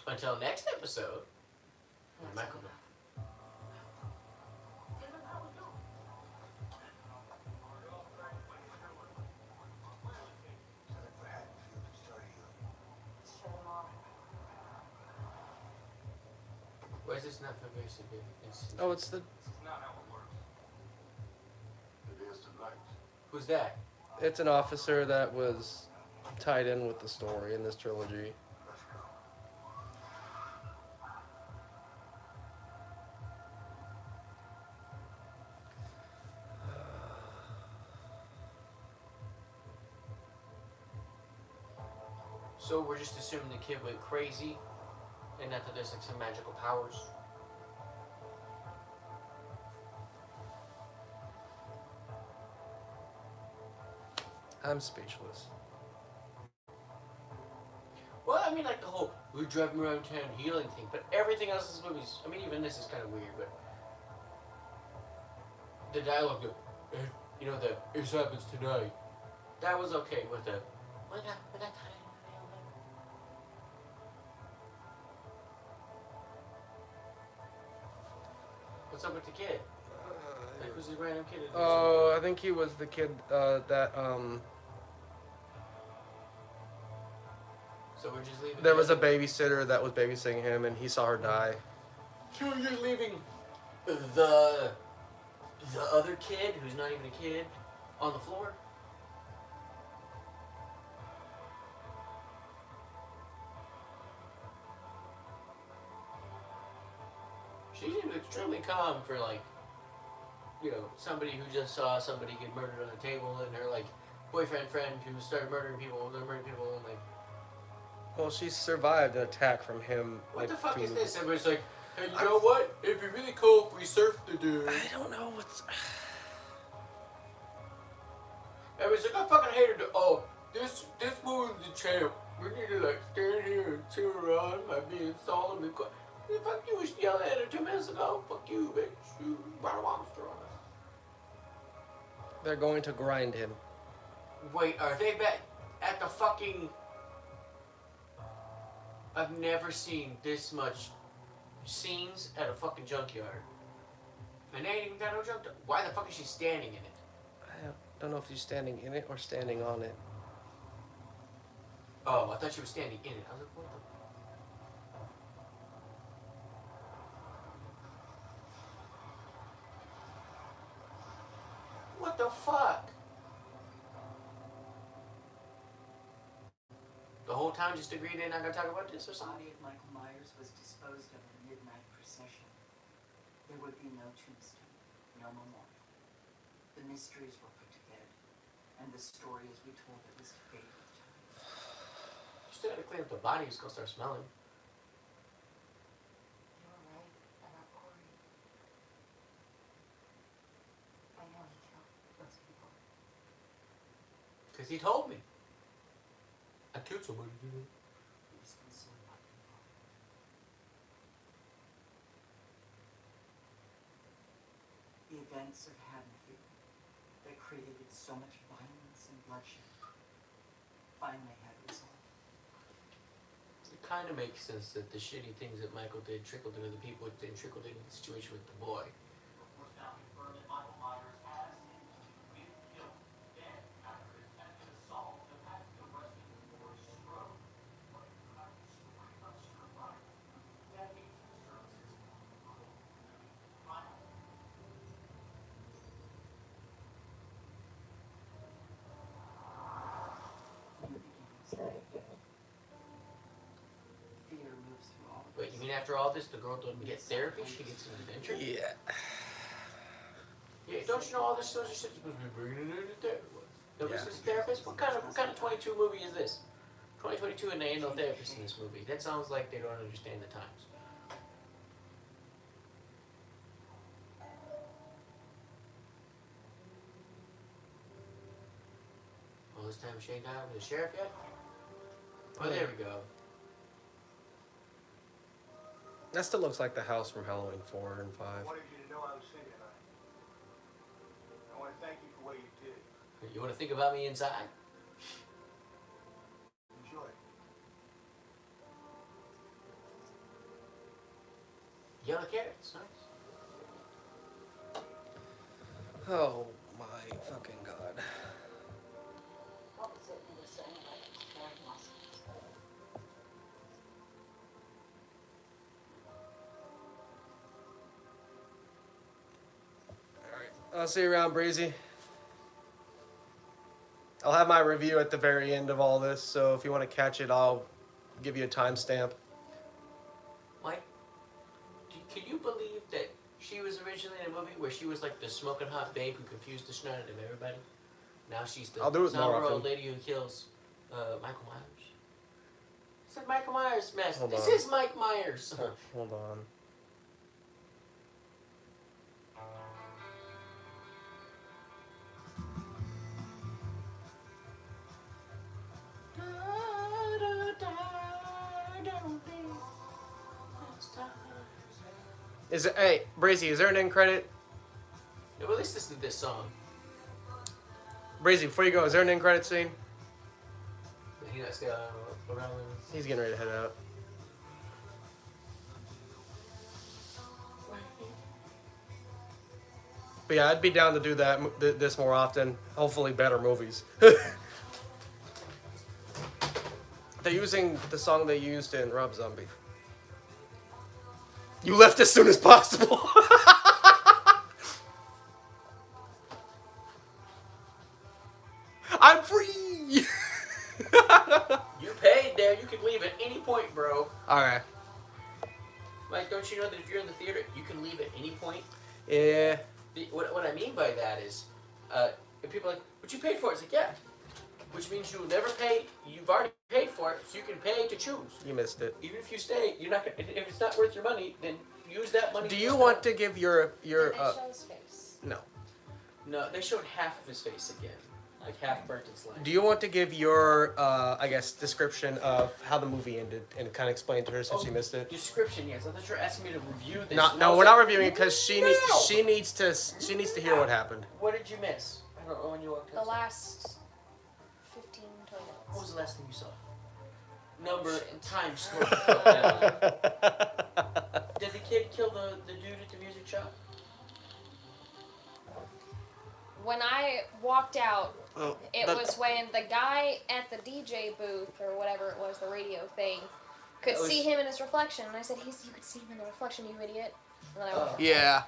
Until next episode. Michael. Why is this not pervasive? Oh, it's the. Who's that? It's an officer that was tied in with the story in this trilogy. So we're just assuming the kid went crazy, and not that there's like some magical powers. I'm speechless. Well, I mean, like the whole we're driving around town healing thing, but everything else in this movie's. I mean, even this is kind of weird, but the dialogue, you know, the "this happens tonight," that was okay with the. What's up with the kid? Like, who's the random kid? Oh, I think he was the kid that So we're just leaving. There was a babysitter that was babysitting him, and he saw her die. So we're just leaving the other kid, who's not even a kid, on the floor. She seemed extremely calm for, like, you know, somebody who just saw somebody get murdered on a table, and her, like, boyfriend friend who started murdering people, and like, Well, she survived an attack from him. what like, the fuck 2 is movies. this? Everybody's like, hey, you know what? It'd be really cool if we surfed the dude. I don't know what's. Everybody's like, I fucking hated it. Oh, this movie's the champ. We need to, like, stand here and cheer around by being solemn and quiet. Fuck you, was yelling at her 2 minutes ago. Fuck you, bitch. You brought a monster on us. They're going to grind him. Wait, are they back at the fucking... I've never seen this much scenes at a fucking junkyard. And they ain't even got no junk. Why the fuck is she standing in it? I don't know if she's standing in it or standing on it. Oh, I thought she was standing in it. I was like, what the... What the fuck? The whole town just agreed they're not gonna talk about this or The something? body of Michael Myers was disposed of in a midnight procession. There would be no tombstone, no memorial. The mysteries were put to bed, and the story as we told it was faded time. You still gotta clean up the body, it's gonna start smelling. You're right about Corey. I know he killed those people. Cause he told me. I killed somebody, you know. He was concerned about the father. The events of Haddonfield that created so much violence and bloodshed finally had resolved. It kind of makes sense that the shitty things that Michael did trickled into the people, it didn't trickle into the situation with the boy. Reports now confirm that Michael Myers has been killed dead after an attempted assault that had been arrested for stroke. But the story of survival, decades of services, cold, final. New beginnings. Fear moves through all of Wait, us. you mean after all this, the girl doesn't get therapy? She gets an adventure? Yeah. Yeah, don't you know all this social shit supposed to be bringing it into therapy? Nobody's Yeah. a therapist? What kind of 22 movie is this? 2022 and there ain't no therapist in this movie. That sounds like they don't understand the times. this time Shane died with the sheriff yet? Oh, there we go. That still looks like the house from Halloween 4 and 5. I wanted you to know I was thinking of you. I want to thank you for what you did. You want to think about me inside? Enjoy. Yellow carrots, nice. Oh my fucking god. What was it you were saying about exploring muscles? Alright, I'll see you around, Breezy. I'll have my review at the very end of all this, so if you want to catch it, I'll give you a timestamp. Mike, can you believe that she was originally in a movie where she was like the smoking hot babe who confused the snot out of everybody? Now she's the I'll do it more somber old often. lady who kills Michael Myers. It's like Michael Myers mess. Hold This on. is Mike Myers. Hold on. Is it? Hey, Breezy, is there an end credit? Yeah, well, at least listen to this song. Breezy, before you go, is there an end credit scene? You know, stay around. He's getting ready to head out. But yeah, I'd be down to do that this more often. Hopefully, better movies. They're using the song they used in Rob Zombie. You left as soon as possible. I'm free. You paid there. You can leave at any point, bro. All right. Mike, don't you know that if you're in the theater, you can leave at any point? Yeah. What I mean by that is, if people are like, but you paid for it. It's like, yeah. Which means you'll never pay. You've already paid for it, so you can pay to choose. You missed it. Even if you stay, you're not gonna, if it's not worth your money, then use that money. Do you want to give your Did they show his face? no? No, they showed half of his face again, like half burnt and slimed. Do you want to give your I guess description of how the movie ended and kind of explain to her since you missed it? Description, yes. I thought you were asking me to review this. No, we're not reviewing it because she needs to hear what happened. What did you miss? I don't know when you walked The outside. last 15, 20 minutes. What was the last thing you saw? Number Shit. and time slowly fell down. Did the kid kill the dude at the music shop? When I walked out, Oh, it was when the guy at the DJ booth or whatever it was, the radio thing, could That was- see him in his reflection, and I said, you could see him in the reflection, you idiot. And then I went, yeah.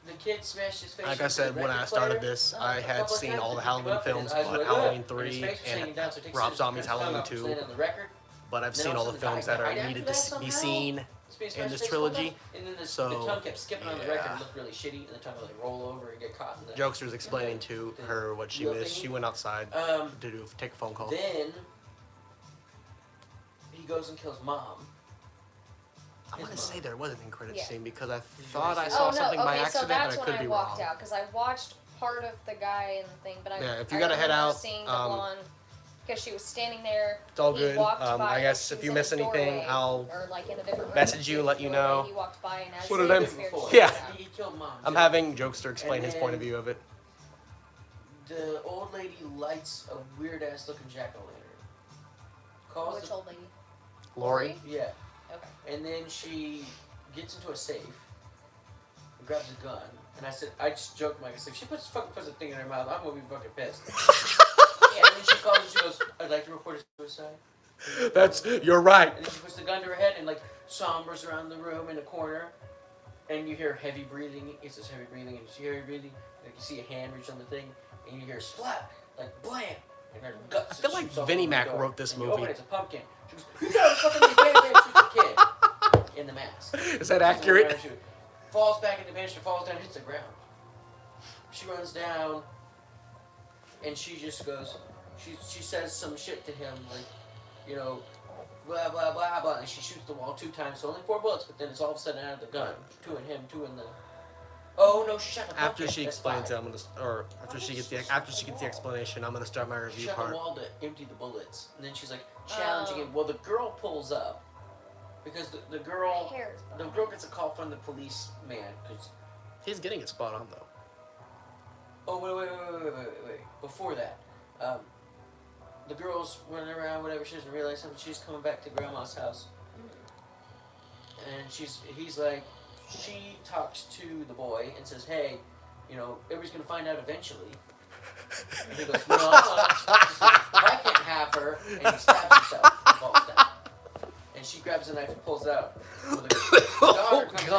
The kid smashed his face. Like I into said, the when I record started player, this, a I had couple of seen times. all the He picked him Halloween up and films, his eyes but were Halloween and 3 his face was hanging and down, so it takes Rob his Zombie's thumb Halloween out, 2. puts it on the record. But I've Then seen all all of the a sudden films the that guy are died needed after to that be somehow. seen Space in Race this Face trilogy. pulled up, and then the So, tongue kept skipping on the record yeah. and looked really shitty, and the tongue would like roll over and get caught in the... Jokster's explaining to her what she missed. She went outside to take a phone call. Then he goes and kills Mom. I want to his say mom. there was an end credit Yeah. scene because I you thought I see saw oh no, something by okay, so accident, that's but I when could I be walked wrong. out, because I watched part of the guy and the thing, but Yeah, if you I gotta head remember out, seeing the blonde, because she was standing there. It's all he good. walked by, I like, guess she if was you in miss a anything, doorway, I'll or like in a different room, message you, let you doorway, know. He walked by, and as What he did I- was scared, she Yeah. walked out. He killed Mom. I'm too. having Jokester explain And his point of then- view of it. The old lady lights a weird ass looking jack-o'-lantern. Calls Which the... old lady? Lori? Yeah. Okay. And then she gets into a safe and grabs a gun. And I said, I just joked, Mike, I said, if she puts a thing in her mouth, I'm gonna be fucking pissed. Yeah, and then she calls and she goes, I'd like to report a suicide. You're right. And then she puts the gun to her head and like sombers around the room in a corner. And you hear heavy breathing. It's this heavy breathing, and you see heavy breathing. Like you see a hand reach on the thing, and you hear splat, like blam, and her guts. I feel like shoots off Vinnie the Mac door. wrote this And you movie. open it, it's a pumpkin. She goes, you got a fucking bam, bam, shoots the kid in the mask. Is that accurate? Falls back in the bench, falls down, hits the ground. She runs down, and she just goes. She says some shit to him, like, you know, blah blah blah blah, and she shoots the wall 2 times. So only 4 bullets, but then it's all of a sudden out of the gun. 2 in him, 2 in the. Oh no, shut the fuck After up. she That's explains five. it, after she gets the explanation, I'm gonna start my review Shut part. the wall to empty the bullets, and then she's like challenging him. Well, the girl pulls up because the girl Hair's gets a call from the policeman because. He's getting it spot on though. Oh wait. Before that, the girl's running around, whatever. She doesn't realize something. She's coming back to Grandma's house, and he's like, she talks to the boy and says, "Hey, you know, everybody's gonna find out eventually." And he goes, "No, she says, I can't have her," and he stabs himself and falls down. And she grabs a knife and pulls it out. So the daughter comes in, she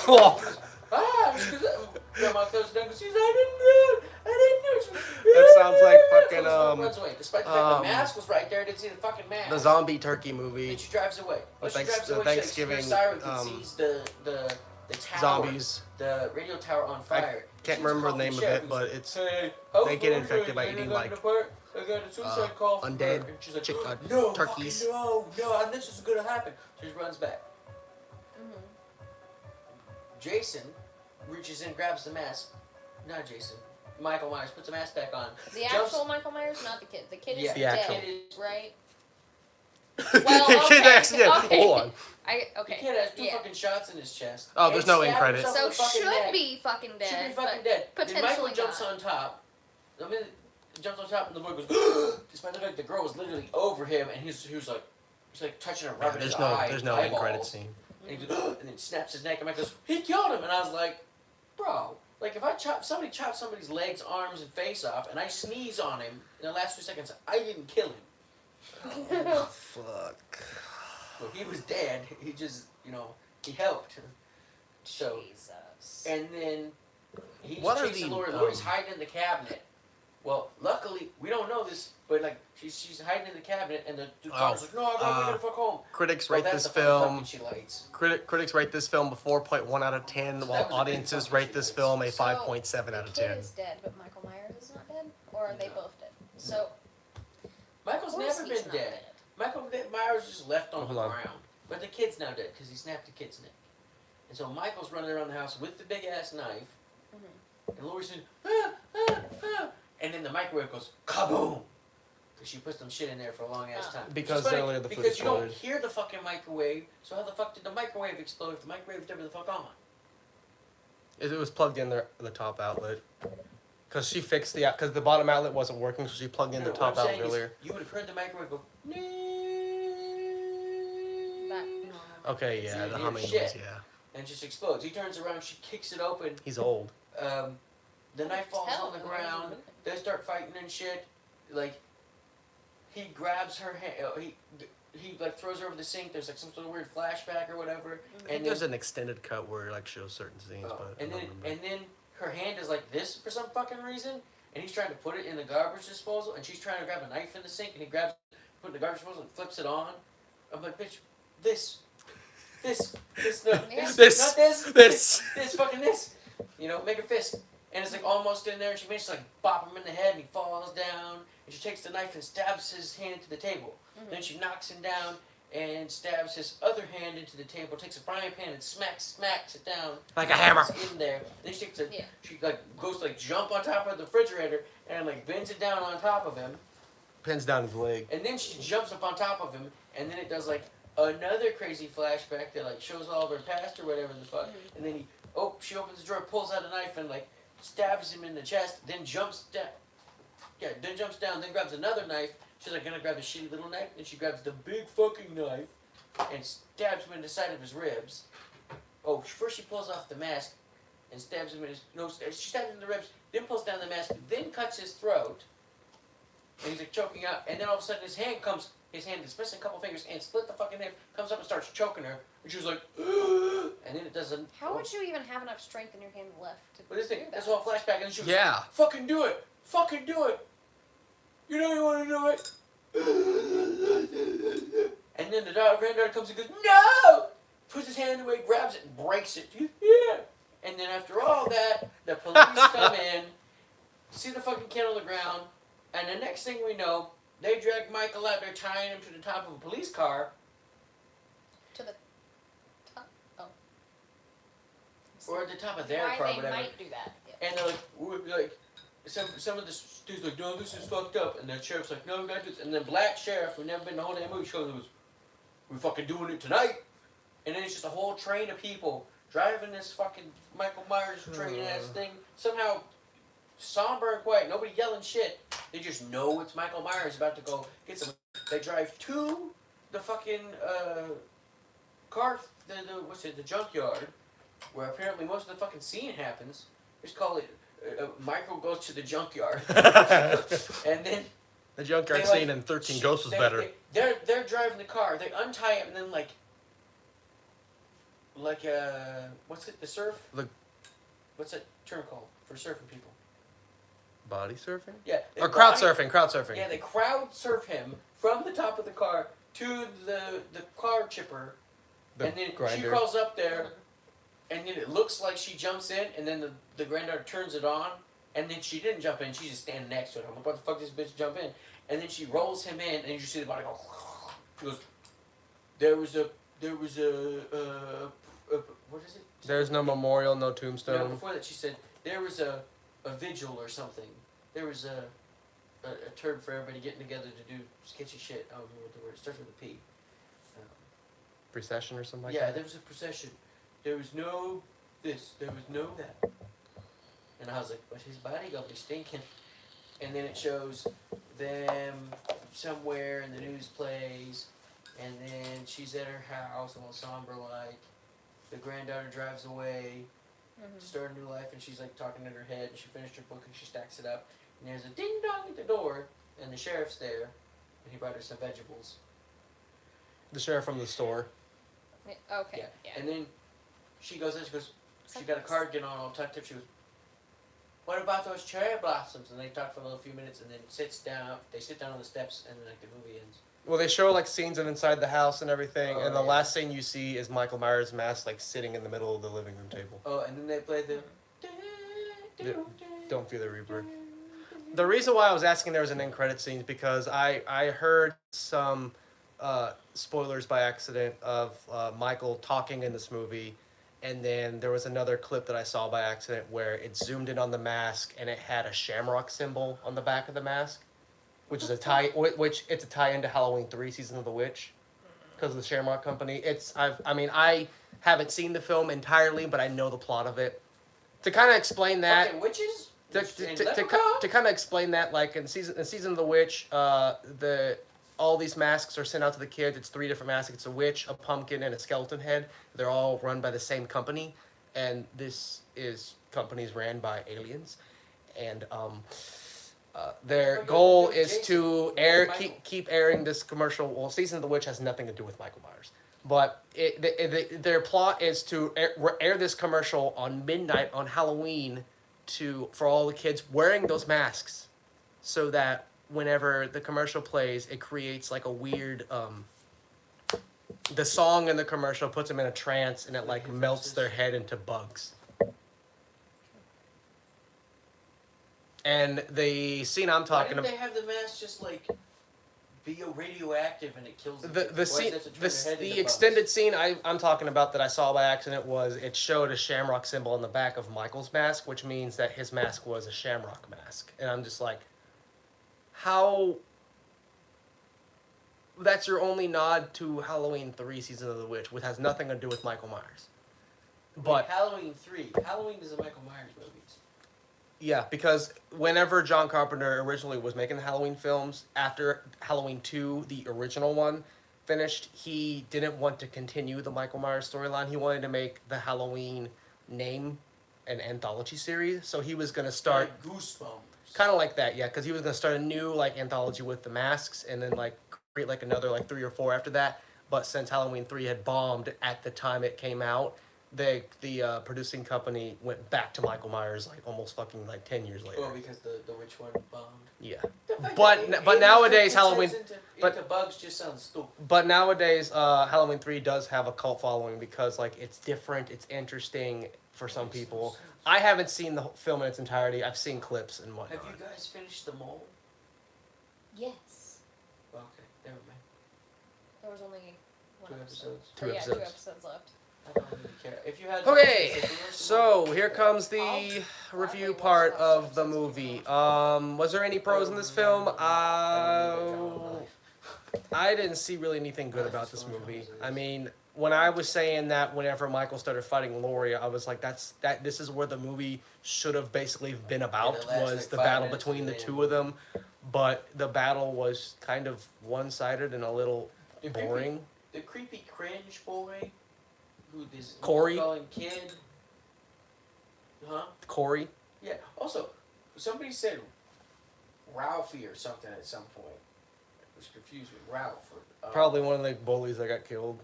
goes, "Ah!" She goes, Grandma closes down and goes, "I didn't do it. That sounds like fucking runs away. Despite the fact the mask was right there, I didn't see the fucking mask. the zombie turkey movie. And she drives away. The She drives away. Thanksgiving, She siren sees the tower, zombies. the radio tower on fire. Can't She was remember the calling name of sheriff it, who's but like, it's "Hey, they get infected by eating like I got a suicide call from undead her." And she's like, turkeys. fucking no, and this is gonna happen. She just runs back. Jason reaches in, grabs the mask. Not Jason. Michael Myers puts the mask back on. The actual Michael Myers, not the kid. The kid is Yeah, the dead, actual. kid is. right? Well, Kid okay, actually did. okay. Hold on. The kid has two fucking shots in his chest. Oh, there's And no end stabbed credits. himself So in the fucking should neck. be fucking dead. Should be fucking but dead. Then Michael potentially jumps not. on top. The minute he jumps on top, and the boy goes. Despite the fact the girl was literally over him, and he was like touching her, Yeah, rubbing his eye. there's no end eyeballs. credit scene. And he goes, and then snaps his neck, and Michael goes, "He killed him," and I was like, "Bro, like if somebody chops somebody's legs, arms, and face off, and I sneeze on him in the last 2 seconds, I didn't kill him." Fuck. So he was dead. He just, he helped. So, Jesus. and then he What are chased the, Lori's hiding in the cabinet. Well, luckily, we don't know this, but like she's hiding in the cabinet, and the doctor's like, "No, I gotta get the fuck home." Critics Well, rate that's this the fucking film. pumpkin she lights. Critics rate this film a 4.1 out of 10, So while that was a big audiences fucking rate this shit. film a So, 5.7 out of The 10. kid is dead, but Michael Myers is not dead? Or are they No. both dead? So, Michael's of course never he's been not dead. Michael Myers just left on Hold the on. ground. But the kid's now dead because he snapped the kid's neck. And so Michael's running around the house with the big ass knife. And Lori's saying, "Ah, ah, ah." And then the microwave goes kaboom. Because she put some shit in there for a long ass time. Which Because is funny, earlier the because footage you don't loaded. hear the fucking microwave, so how the fuck did the microwave explode if the microwave's never the fuck on? It was plugged in there, the top outlet. Because she fixed because the bottom outlet wasn't working, so she plugged in the What top I'm outlet saying is, earlier. you would have heard the microwave go, back normal. Okay, yeah, See, the you humming shit. noise, yeah. and it just explodes. He turns around, she kicks it open. He's old. The knife falls Tell on the him. ground. They start fighting and shit. Like, he grabs her hand. He like throws her over the sink. There's like some sort of weird flashback or whatever. I think And there's then, an extended cut where it like shows certain scenes, but I and don't then remember. and then her hand is like this for some fucking reason. And he's trying to put it in the garbage disposal, and she's trying to grab a knife in the sink, and he grabs, put it in the garbage disposal, and flips it on. I'm like, bitch, this, no, Yeah. this, not This. this, fucking this. Make a fist. And it's like almost in there, and she manages to like bop him in the head, and he falls down, and she takes the knife and stabs his hand into the table. Then she knocks him down and stabs his other hand into the table, takes a frying pan and smacks it down. Like a hammer. It's in there. Then she takes Yeah. she like goes to like jump on top of the refrigerator and like bends it down on top of him. Pins down his leg. And then she jumps up on top of him, and then it does like another crazy flashback that like shows all of her past or whatever the fuck. And then she opens the drawer, pulls out a knife, and like stabs him in the chest. Then jumps down. Yeah, then jumps down. Then grabs another knife. She's like gonna grab the shitty little knife. Then she grabs the big fucking knife and stabs him in the side of his ribs. Oh, first she pulls off the mask and stabs him in his she stabs him in the ribs. Then pulls down the mask. Then cuts his throat. And he's like choking out, and then all of a sudden his hand is missing a couple fingers, and split the fucking knife, comes up and starts choking her, and she's like, and then it doesn't. How would you even have enough strength in your hand left to But this thing, do that? that's all flashback, and then she goes, Yeah. fucking do it, fucking do it. You know you want to do it. And then the granddaughter comes and goes, no! Puts his hand away, grabs it, and breaks it. Yeah. And then after all that, the police come in, see the fucking kid on the ground, and the next thing we know, they drag Michael out there, tying him to the top of a police car. To the top? Oh. see or at the top of their why car, they whatever. might do that. Yeah. And they're like, some of the dudes like, no, this is fucked up, and the sheriff's like, no, we gotta do this. And the black sheriff, who never been in the whole damn movie, shows us, we're fucking doing it tonight. And then it's just a whole train of people driving this fucking Michael Myers train ass thing. Somehow somber and quiet, nobody yelling shit. They just know it's Michael Myers about to go get some. They drive to the fucking car, the junkyard, where apparently most of the fucking scene happens. Just call it Michael goes to the junkyard, and then The junkyard they, scene like, in 13 Ghosts was better. They're driving the car. They untie him, and then like what's it? The surf. What's that term called for surfing people? Body surfing? Yeah. Or crowd surfing. Crowd surfing. Yeah, they crowd surf him from the top of the car to the car chipper, The and then she grinder. crawls up there, and then it looks like she jumps in, and then the granddaughter turns it on, and then she didn't jump in, she's just standing next to it. I'm like, what the fuck did this bitch jump in? And then she rolls him in, and you just see the body go. She goes, there was a what is it? There's no memorial, no No, tombstone. before that she said there was a vigil or something. There was a term for everybody getting together to do sketchy shit. I don't remember what the word. It starts with a P. Procession or something like Yeah, that? there was a procession. There was no this. There was no that. And I was like, but his body gonna be stinking. And then it shows them somewhere, and the news plays, and then she's at her house, all somber like. The granddaughter drives away to start a new life, and she's like talking in her head, and she finished her book, and she stacks it up, and there's a ding dong at the door, and the sheriff's there, and he brought her some vegetables. The sheriff from the store. Okay. Yeah. And then she goes in, she got a cardigan on all tucked up, she goes, what about those cherry blossoms? And they talk for a little few minutes, and then they sit down on the steps, and then like the movie ends. Well, they show like scenes of inside the house and everything, Oh, and the yeah. last scene you see is Michael Myers' mask like sitting in the middle of the living room table. Oh, and then they play the... Don't Fear the Reaper. The reason why I was asking there was an end credit scene is because I heard some spoilers by accident of Michael talking in this movie, and then there was another clip that I saw by accident where it zoomed in on the mask and it had a shamrock symbol on the back of the mask, which is a tie into Halloween 3 Season of the Witch, because of the Shamrock Company. I haven't seen the film entirely, but I know the plot of it. To kind of explain that, Fucking witches? to kind of explain that, like in season of the Witch, all these masks are sent out to the kids. It's 3 different masks. It's a witch, a pumpkin, and a skeleton head. They're all run by the same company, and this is companies ran by aliens, and their goal is to keep airing this commercial. Well, Season of the Witch has nothing to do with Michael Myers, but their plot is to air this commercial on midnight on Halloween for all the kids wearing those masks, so that whenever the commercial plays, it creates like a weird the song in the commercial puts them in a trance, and it like melts their head into bugs. And the scene I'm talking about. Why didn't they have the mask just like be radioactive and it kills them? The extended scene I'm talking about that I saw by accident was it showed a shamrock symbol on the back of Michael's mask, which means that his mask was a shamrock mask. And I'm just like, how? That's your only nod to Halloween 3 Season of the Witch, which has nothing to do with Michael Myers. But Halloween 3. Halloween is a Michael Myers movie. yeah, because whenever John Carpenter originally was making the Halloween films, after Halloween 2, the original one, finished, he didn't want to continue the Michael Myers storyline. He wanted to make the Halloween name an anthology series, so he was going to start... Like Goosebumps. Kind of like that, yeah, because he was going to start a new like anthology with the masks, and then like create like another like 3 or 4 after that. But since Halloween 3 had bombed at the time it came out, the producing company went back to Michael Myers like almost fucking like 10 years later. Oh, because the witch one bombed. Yeah, The fact but that but it nowadays turns Halloween, into bugs just sounds stupid. but nowadays Halloween 3 does have a cult following because like it's different, it's interesting for some people. I haven't seen the film in its entirety. I've seen clips and whatnot. Have you guys finished The Mole? Yes. Okay, never mind. There was only one 2 episode. episodes. Two Yeah, episodes. 2 episodes left. I don't really care. If you had Okay, so here comes the review part of the movie. Was there any pros in this film? I didn't see really anything good about this movie. I mean, when I was saying that whenever Michael started fighting Laurie, I was like, this is where the movie should have basically been about, the last, was like, the 5 battle minutes between the of the two of them. But the battle was kind of one-sided and a little The boring. The creepy cringe boy, who this Corey? calling kid, huh? Corey. Yeah. Also, somebody said Ralphie or something at some point, which confused me. Ralph. Or, Probably one of the bullies that got killed.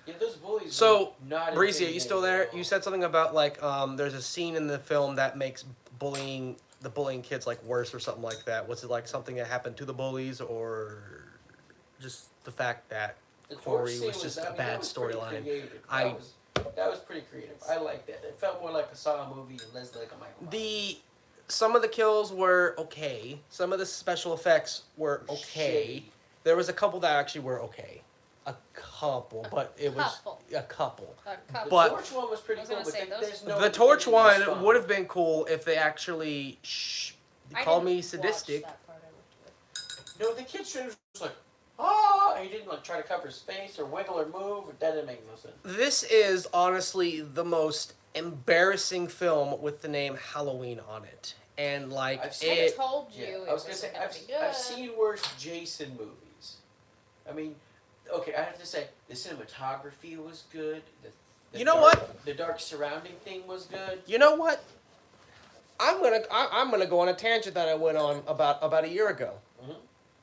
Yeah, those bullies. So, were not Breezy, are you still there? intimidating at You all. said something about like there's a scene in the film that makes the bullying kids like worse or something like that. Was it like something that happened to the bullies, or just the fact that The torch Corey scene was just I a mean, bad that was pretty storyline? creative. I- That was pretty creative. I like that. It felt more like a Saw movie and less like a Michael Myers. Some of the kills were okay. Some of the special effects were okay. Shady. There was a couple that actually were okay. A couple, but it was couple. a couple. A The couple. But- torch one was pretty I was cool, gonna but say, those- there's no. The torch beginning one response. would have been cool if they actually I call didn't me watch sadistic. that part, I looked No, the kid straight was just like, ah! He didn't like try to cover his face or wiggle or move. That didn't make no sense. This is honestly the most embarrassing film with the name Halloween on it. And like I've I seen it told Yeah, you I was it gonna say wasn't gonna be good. I've seen worse Jason movies. I mean, okay, I have to say the cinematography was good. The You know dark- what? The dark surrounding thing was good. You know what? I'm gonna go on a tangent that I went on about a year ago. Mhm.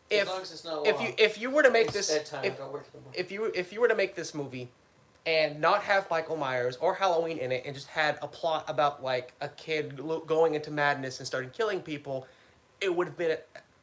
If As long as it's not long. if you were to make It's this bedtime, if, don't work in the morning. if you were to make this movie and not have Michael Myers or Halloween in it and just had a plot about like a kid going into madness and starting killing people, it would have been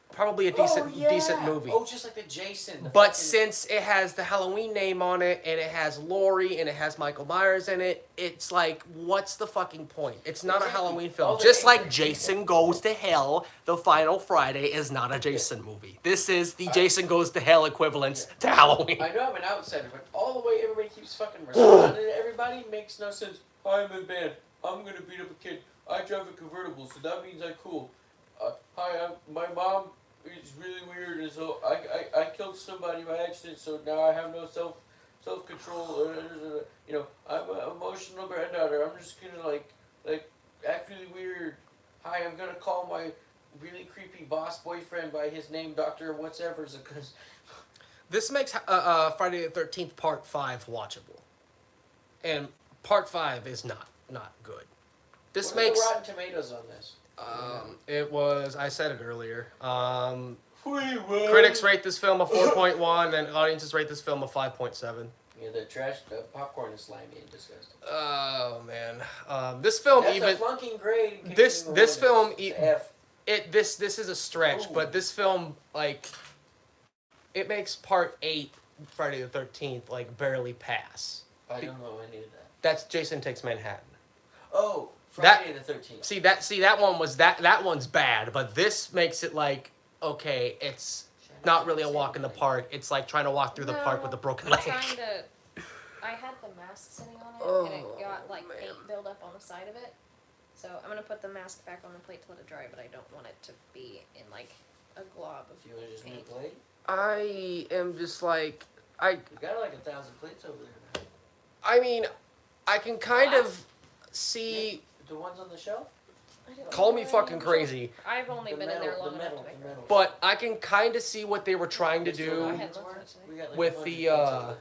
probably a decent movie. Oh, just like the Jason. The But fucking- since it has the Halloween name on it, and it has Laurie, and it has Michael Myers in it, it's like, what's the fucking point? It's not a Exactly. Halloween All film. the Just like angry Jason Goes to Hell, the final Friday is not a Jason movie. This is the Jason Goes to Hell equivalence to Halloween. I know I'm an outsider, but all the way everybody keeps fucking responding to everybody makes no sense. I'm in band. I'm gonna beat up a kid. I drive a convertible, so that means I'm cool. Hi, my mom is really weird, and so I killed somebody by accident, so now I have no self control. You know, I'm an emotional granddaughter. I'm just gonna like act really weird. Hi, I'm gonna call my really creepy boss boyfriend by his name, Doctor Whatever, because. This makes Friday the 13th Part 5 watchable. And Part 5 is not good. This What are makes... the Rotten Tomatoes on this? It was... I said it earlier. Critics Critics rate this film a 4.1 and audiences rate this film a 5.7. Yeah, the popcorn is slimy and disgusting. Oh, man. This film That's even... a flunking grade. in case This you were this film... wondering. It's F. This is a stretch, Ooh. but this film, like... It makes Part 8, Friday the 13th, like, barely pass. I don't know any of that. That's Jason Takes Manhattan. Oh, Friday the 13th. See that one was that one's bad, but this makes it like, okay, it's not really a walk in the park. It's like trying to walk through the park with a broken leg. I had the mask sitting on it, and it got like paint buildup on the side of it. So I'm gonna put the mask back on the plate to let it dry, but I don't want it to be in like a glob If you of want to just paint. make plate, I am just like you got like 1,000 plates over there. I mean, I can kind of see. The ones on the shelf. I didn't Call know me where fucking any- crazy, I've only been in there long enough to make it. but I can kind of see what they were trying to I do had looked at it today. We got, like, with 100 the, plates over there.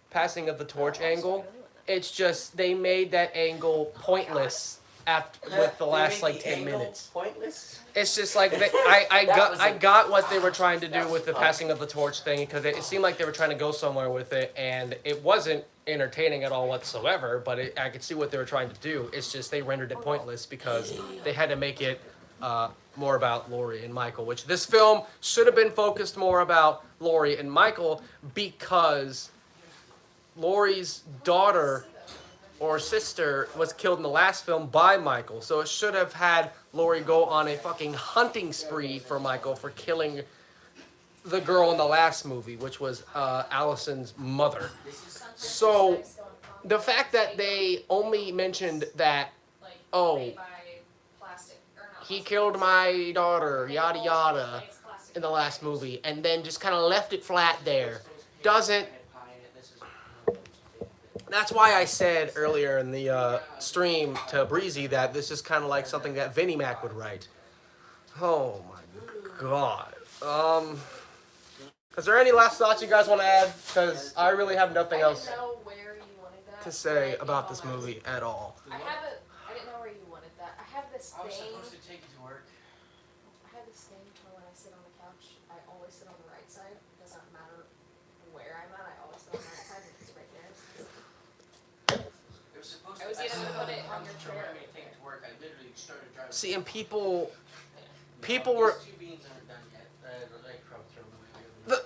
passing of the torch Oh, I'm angle. sorry, I didn't know that. It's just they made that angle pointless after with the They last made like the 10 angle minutes. Pointless. It's just like That was I a- got what they were trying to that do was with the fun. passing of the torch thing because it seemed like they were trying to go somewhere with it and it wasn't entertaining at all whatsoever. But I could see what they were trying to do. It's just they rendered it pointless because they had to make it more about Laurie and Michael, which this film should have been focused more about Laurie and Michael because Laurie's daughter or sister was killed in the last film by Michael. So it should have had Laurie go on a fucking hunting spree for Michael for killing the girl in the last movie, which was Allison's mother. So The fact that they only mentioned that, like, oh, made by plastic, or not he plastic, killed my daughter, they yada all yada, say it's plastic in the last containers. movie, and then just kind of left it flat there. Doesn't. That's why I said earlier in the stream to Breezy that this is kind of like something that Vinnie Mac would write. Oh my god. Is there any last thoughts you guys want to add? Because I really have nothing I else didn't know where you wanted that, to say but about you this know, movie at all. I didn't know where you wanted that. I have this I was thing. supposed to take it to work. I have this thing where when I sit on the couch, I always sit on the right side. It doesn't matter where I'm at. I always sit on the right side, and it's right there. It was supposed I was to. either gonna put it on your to chair. remind me to take it to work. I literally started driving. See, and people These were. 2 beans aren't done yet. Like from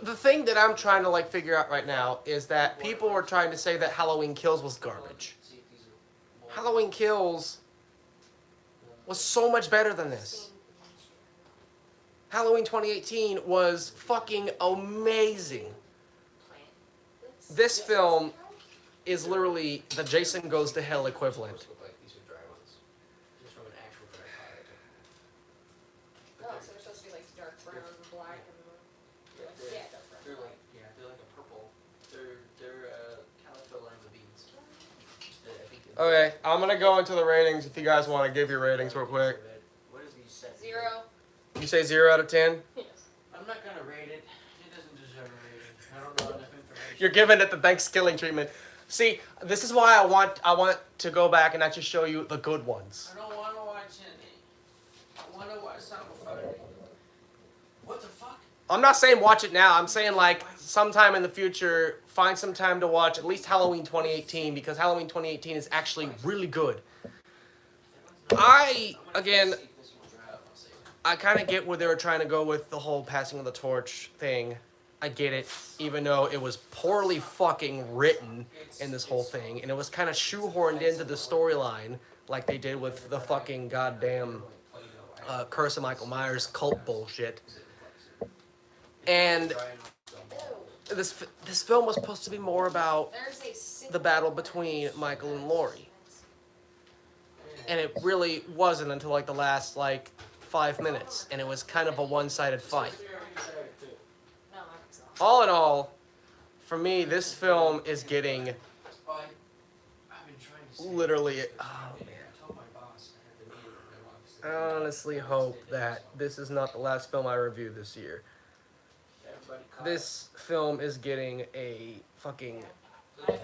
The thing that I'm trying to like figure out right now is that people were trying to say that Halloween Kills was garbage. Halloween Kills was so much better than this. Halloween 2018 was fucking amazing. This film is literally the Jason Goes to Hell equivalent. These are dry ones. Just from an actual dry Oh, so they're supposed to be like dark brown and black and yeah, dark brown. They're like a purple. They're calico lime beans. Okay, I'm gonna go into the ratings if you guys want to give your ratings real quick. What is these set? 0. You say 0 out of 10? Yes. I'm not gonna rate it. It doesn't deserve a rating. I don't know enough information. You're giving it the Thanksgiving treatment. See, this is why I want to go back and actually show you the good ones. I don't want to watch any. I want to watch something funny. What the fuck? I'm not saying watch it now. I'm saying like sometime in the future, find some time to watch at least Halloween 2018 because Halloween 2018 is actually really good. I kind of get where they were trying to go with the whole passing of the torch thing. I get it, even though it was poorly fucking written in this whole thing, and it was kind of shoehorned into the storyline like they did with the fucking goddamn Curse of Michael Myers cult bullshit. And this film was supposed to be more about the battle between Michael and Laurie. And it really wasn't until like the last like 5 minutes, and it was kind of a one-sided fight. All in all, for me, this film is getting literally. Oh man! I honestly hope that this is not the last film I review this year. This film is getting a fucking. It's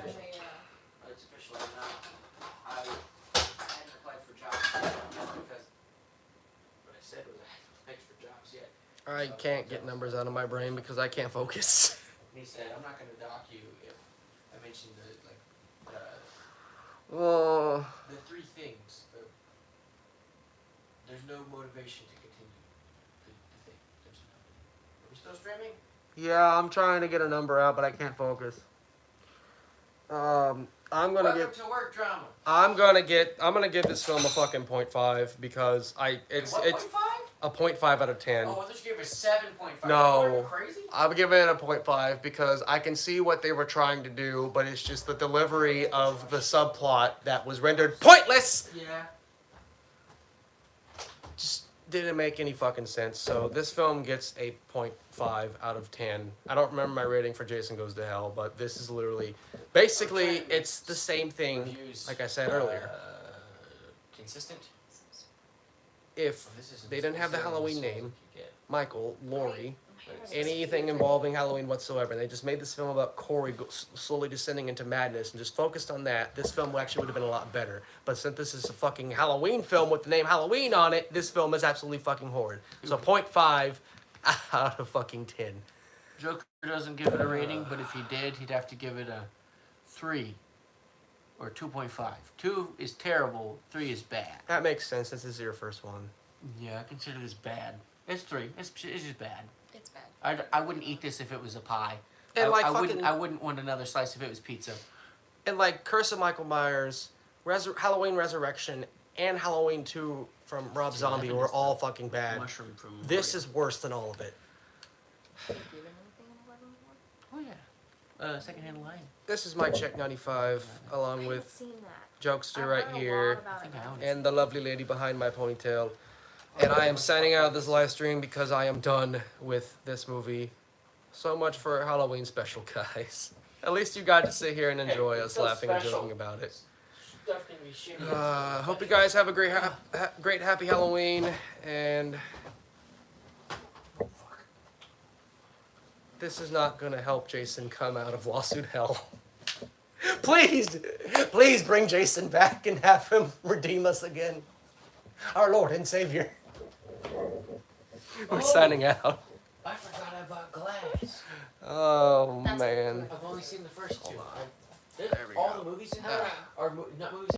official now. I hadn't applied for jobs yet just because what I said was I hadn't applied for jobs yet. I can't get numbers out of my brain because I can't focus. He said, I'm not going to dock you if I mention the 3 things. There's no motivation to continue the thing. Are we still streaming? Yeah, I'm trying to get a number out, but I can't focus. I'm gonna Welcome to work drama. I'm gonna give this film a fucking 0.5 because it's What, it's 0.5? a 0.5 out of 10. Oh, I thought you gave it a 7.5. No. Are you crazy? I'm giving it a 0.5 because I can see what they were trying to do, but it's just the delivery of the subplot that was rendered pointless. Yeah. Just didn't make any fucking sense. So this film gets a 0.5 out of 10. I don't remember my rating for Jason Goes to Hell, but this is literally, basically, it's the same thing, Reviews, like I said earlier. Consistent? If This isn't- they didn't have the this isn't Halloween the name, you get. Michael, Laurie, anything involving Halloween whatsoever, and they just made this film about Corey slowly descending into madness and just focused on that, this film actually would have been a lot better. But since this is a fucking Halloween film with the name Halloween on it, this film is absolutely fucking horrid. So 0.5 out of fucking 10. Joker doesn't give it a rating, but if he did, he'd have to give it a 3 or 2.5. 2 is terrible, 3 is bad. That makes sense since this is your first one. Yeah, I consider this bad. It's 3. It's just bad. It's bad. I wouldn't eat this if it was a pie. And like I wouldn't want another slice if it was pizza. And like Curse of Michael Myers, Halloween Resurrection, and Halloween 2 from Rob Zombie were all fucking bad. Mushroom from This is worse than all of it. Have you given anything an 11 before? Oh yeah. Secondhand Lion. This is MykeCheck'd 95, along I with haven't seen that. Jokester I've right heard a here, lot about I think it, I but own and the lovely lady behind my ponytail. And I am signing out of this live stream because I am done with this movie. So much for our Halloween special, guys. At least you got to sit here and enjoy Hey, us still laughing and special. joking about it. Stuff can be shitty. Hope you guys have a great happy Halloween, and this is not gonna help Jason come out of lawsuit hell. Please, please bring Jason back and have him redeem us again. Our Lord and Savior. We're signing out. I forgot I bought glass. Oh That's man. I've only seen the first two. There we All go. the movies in there are not movies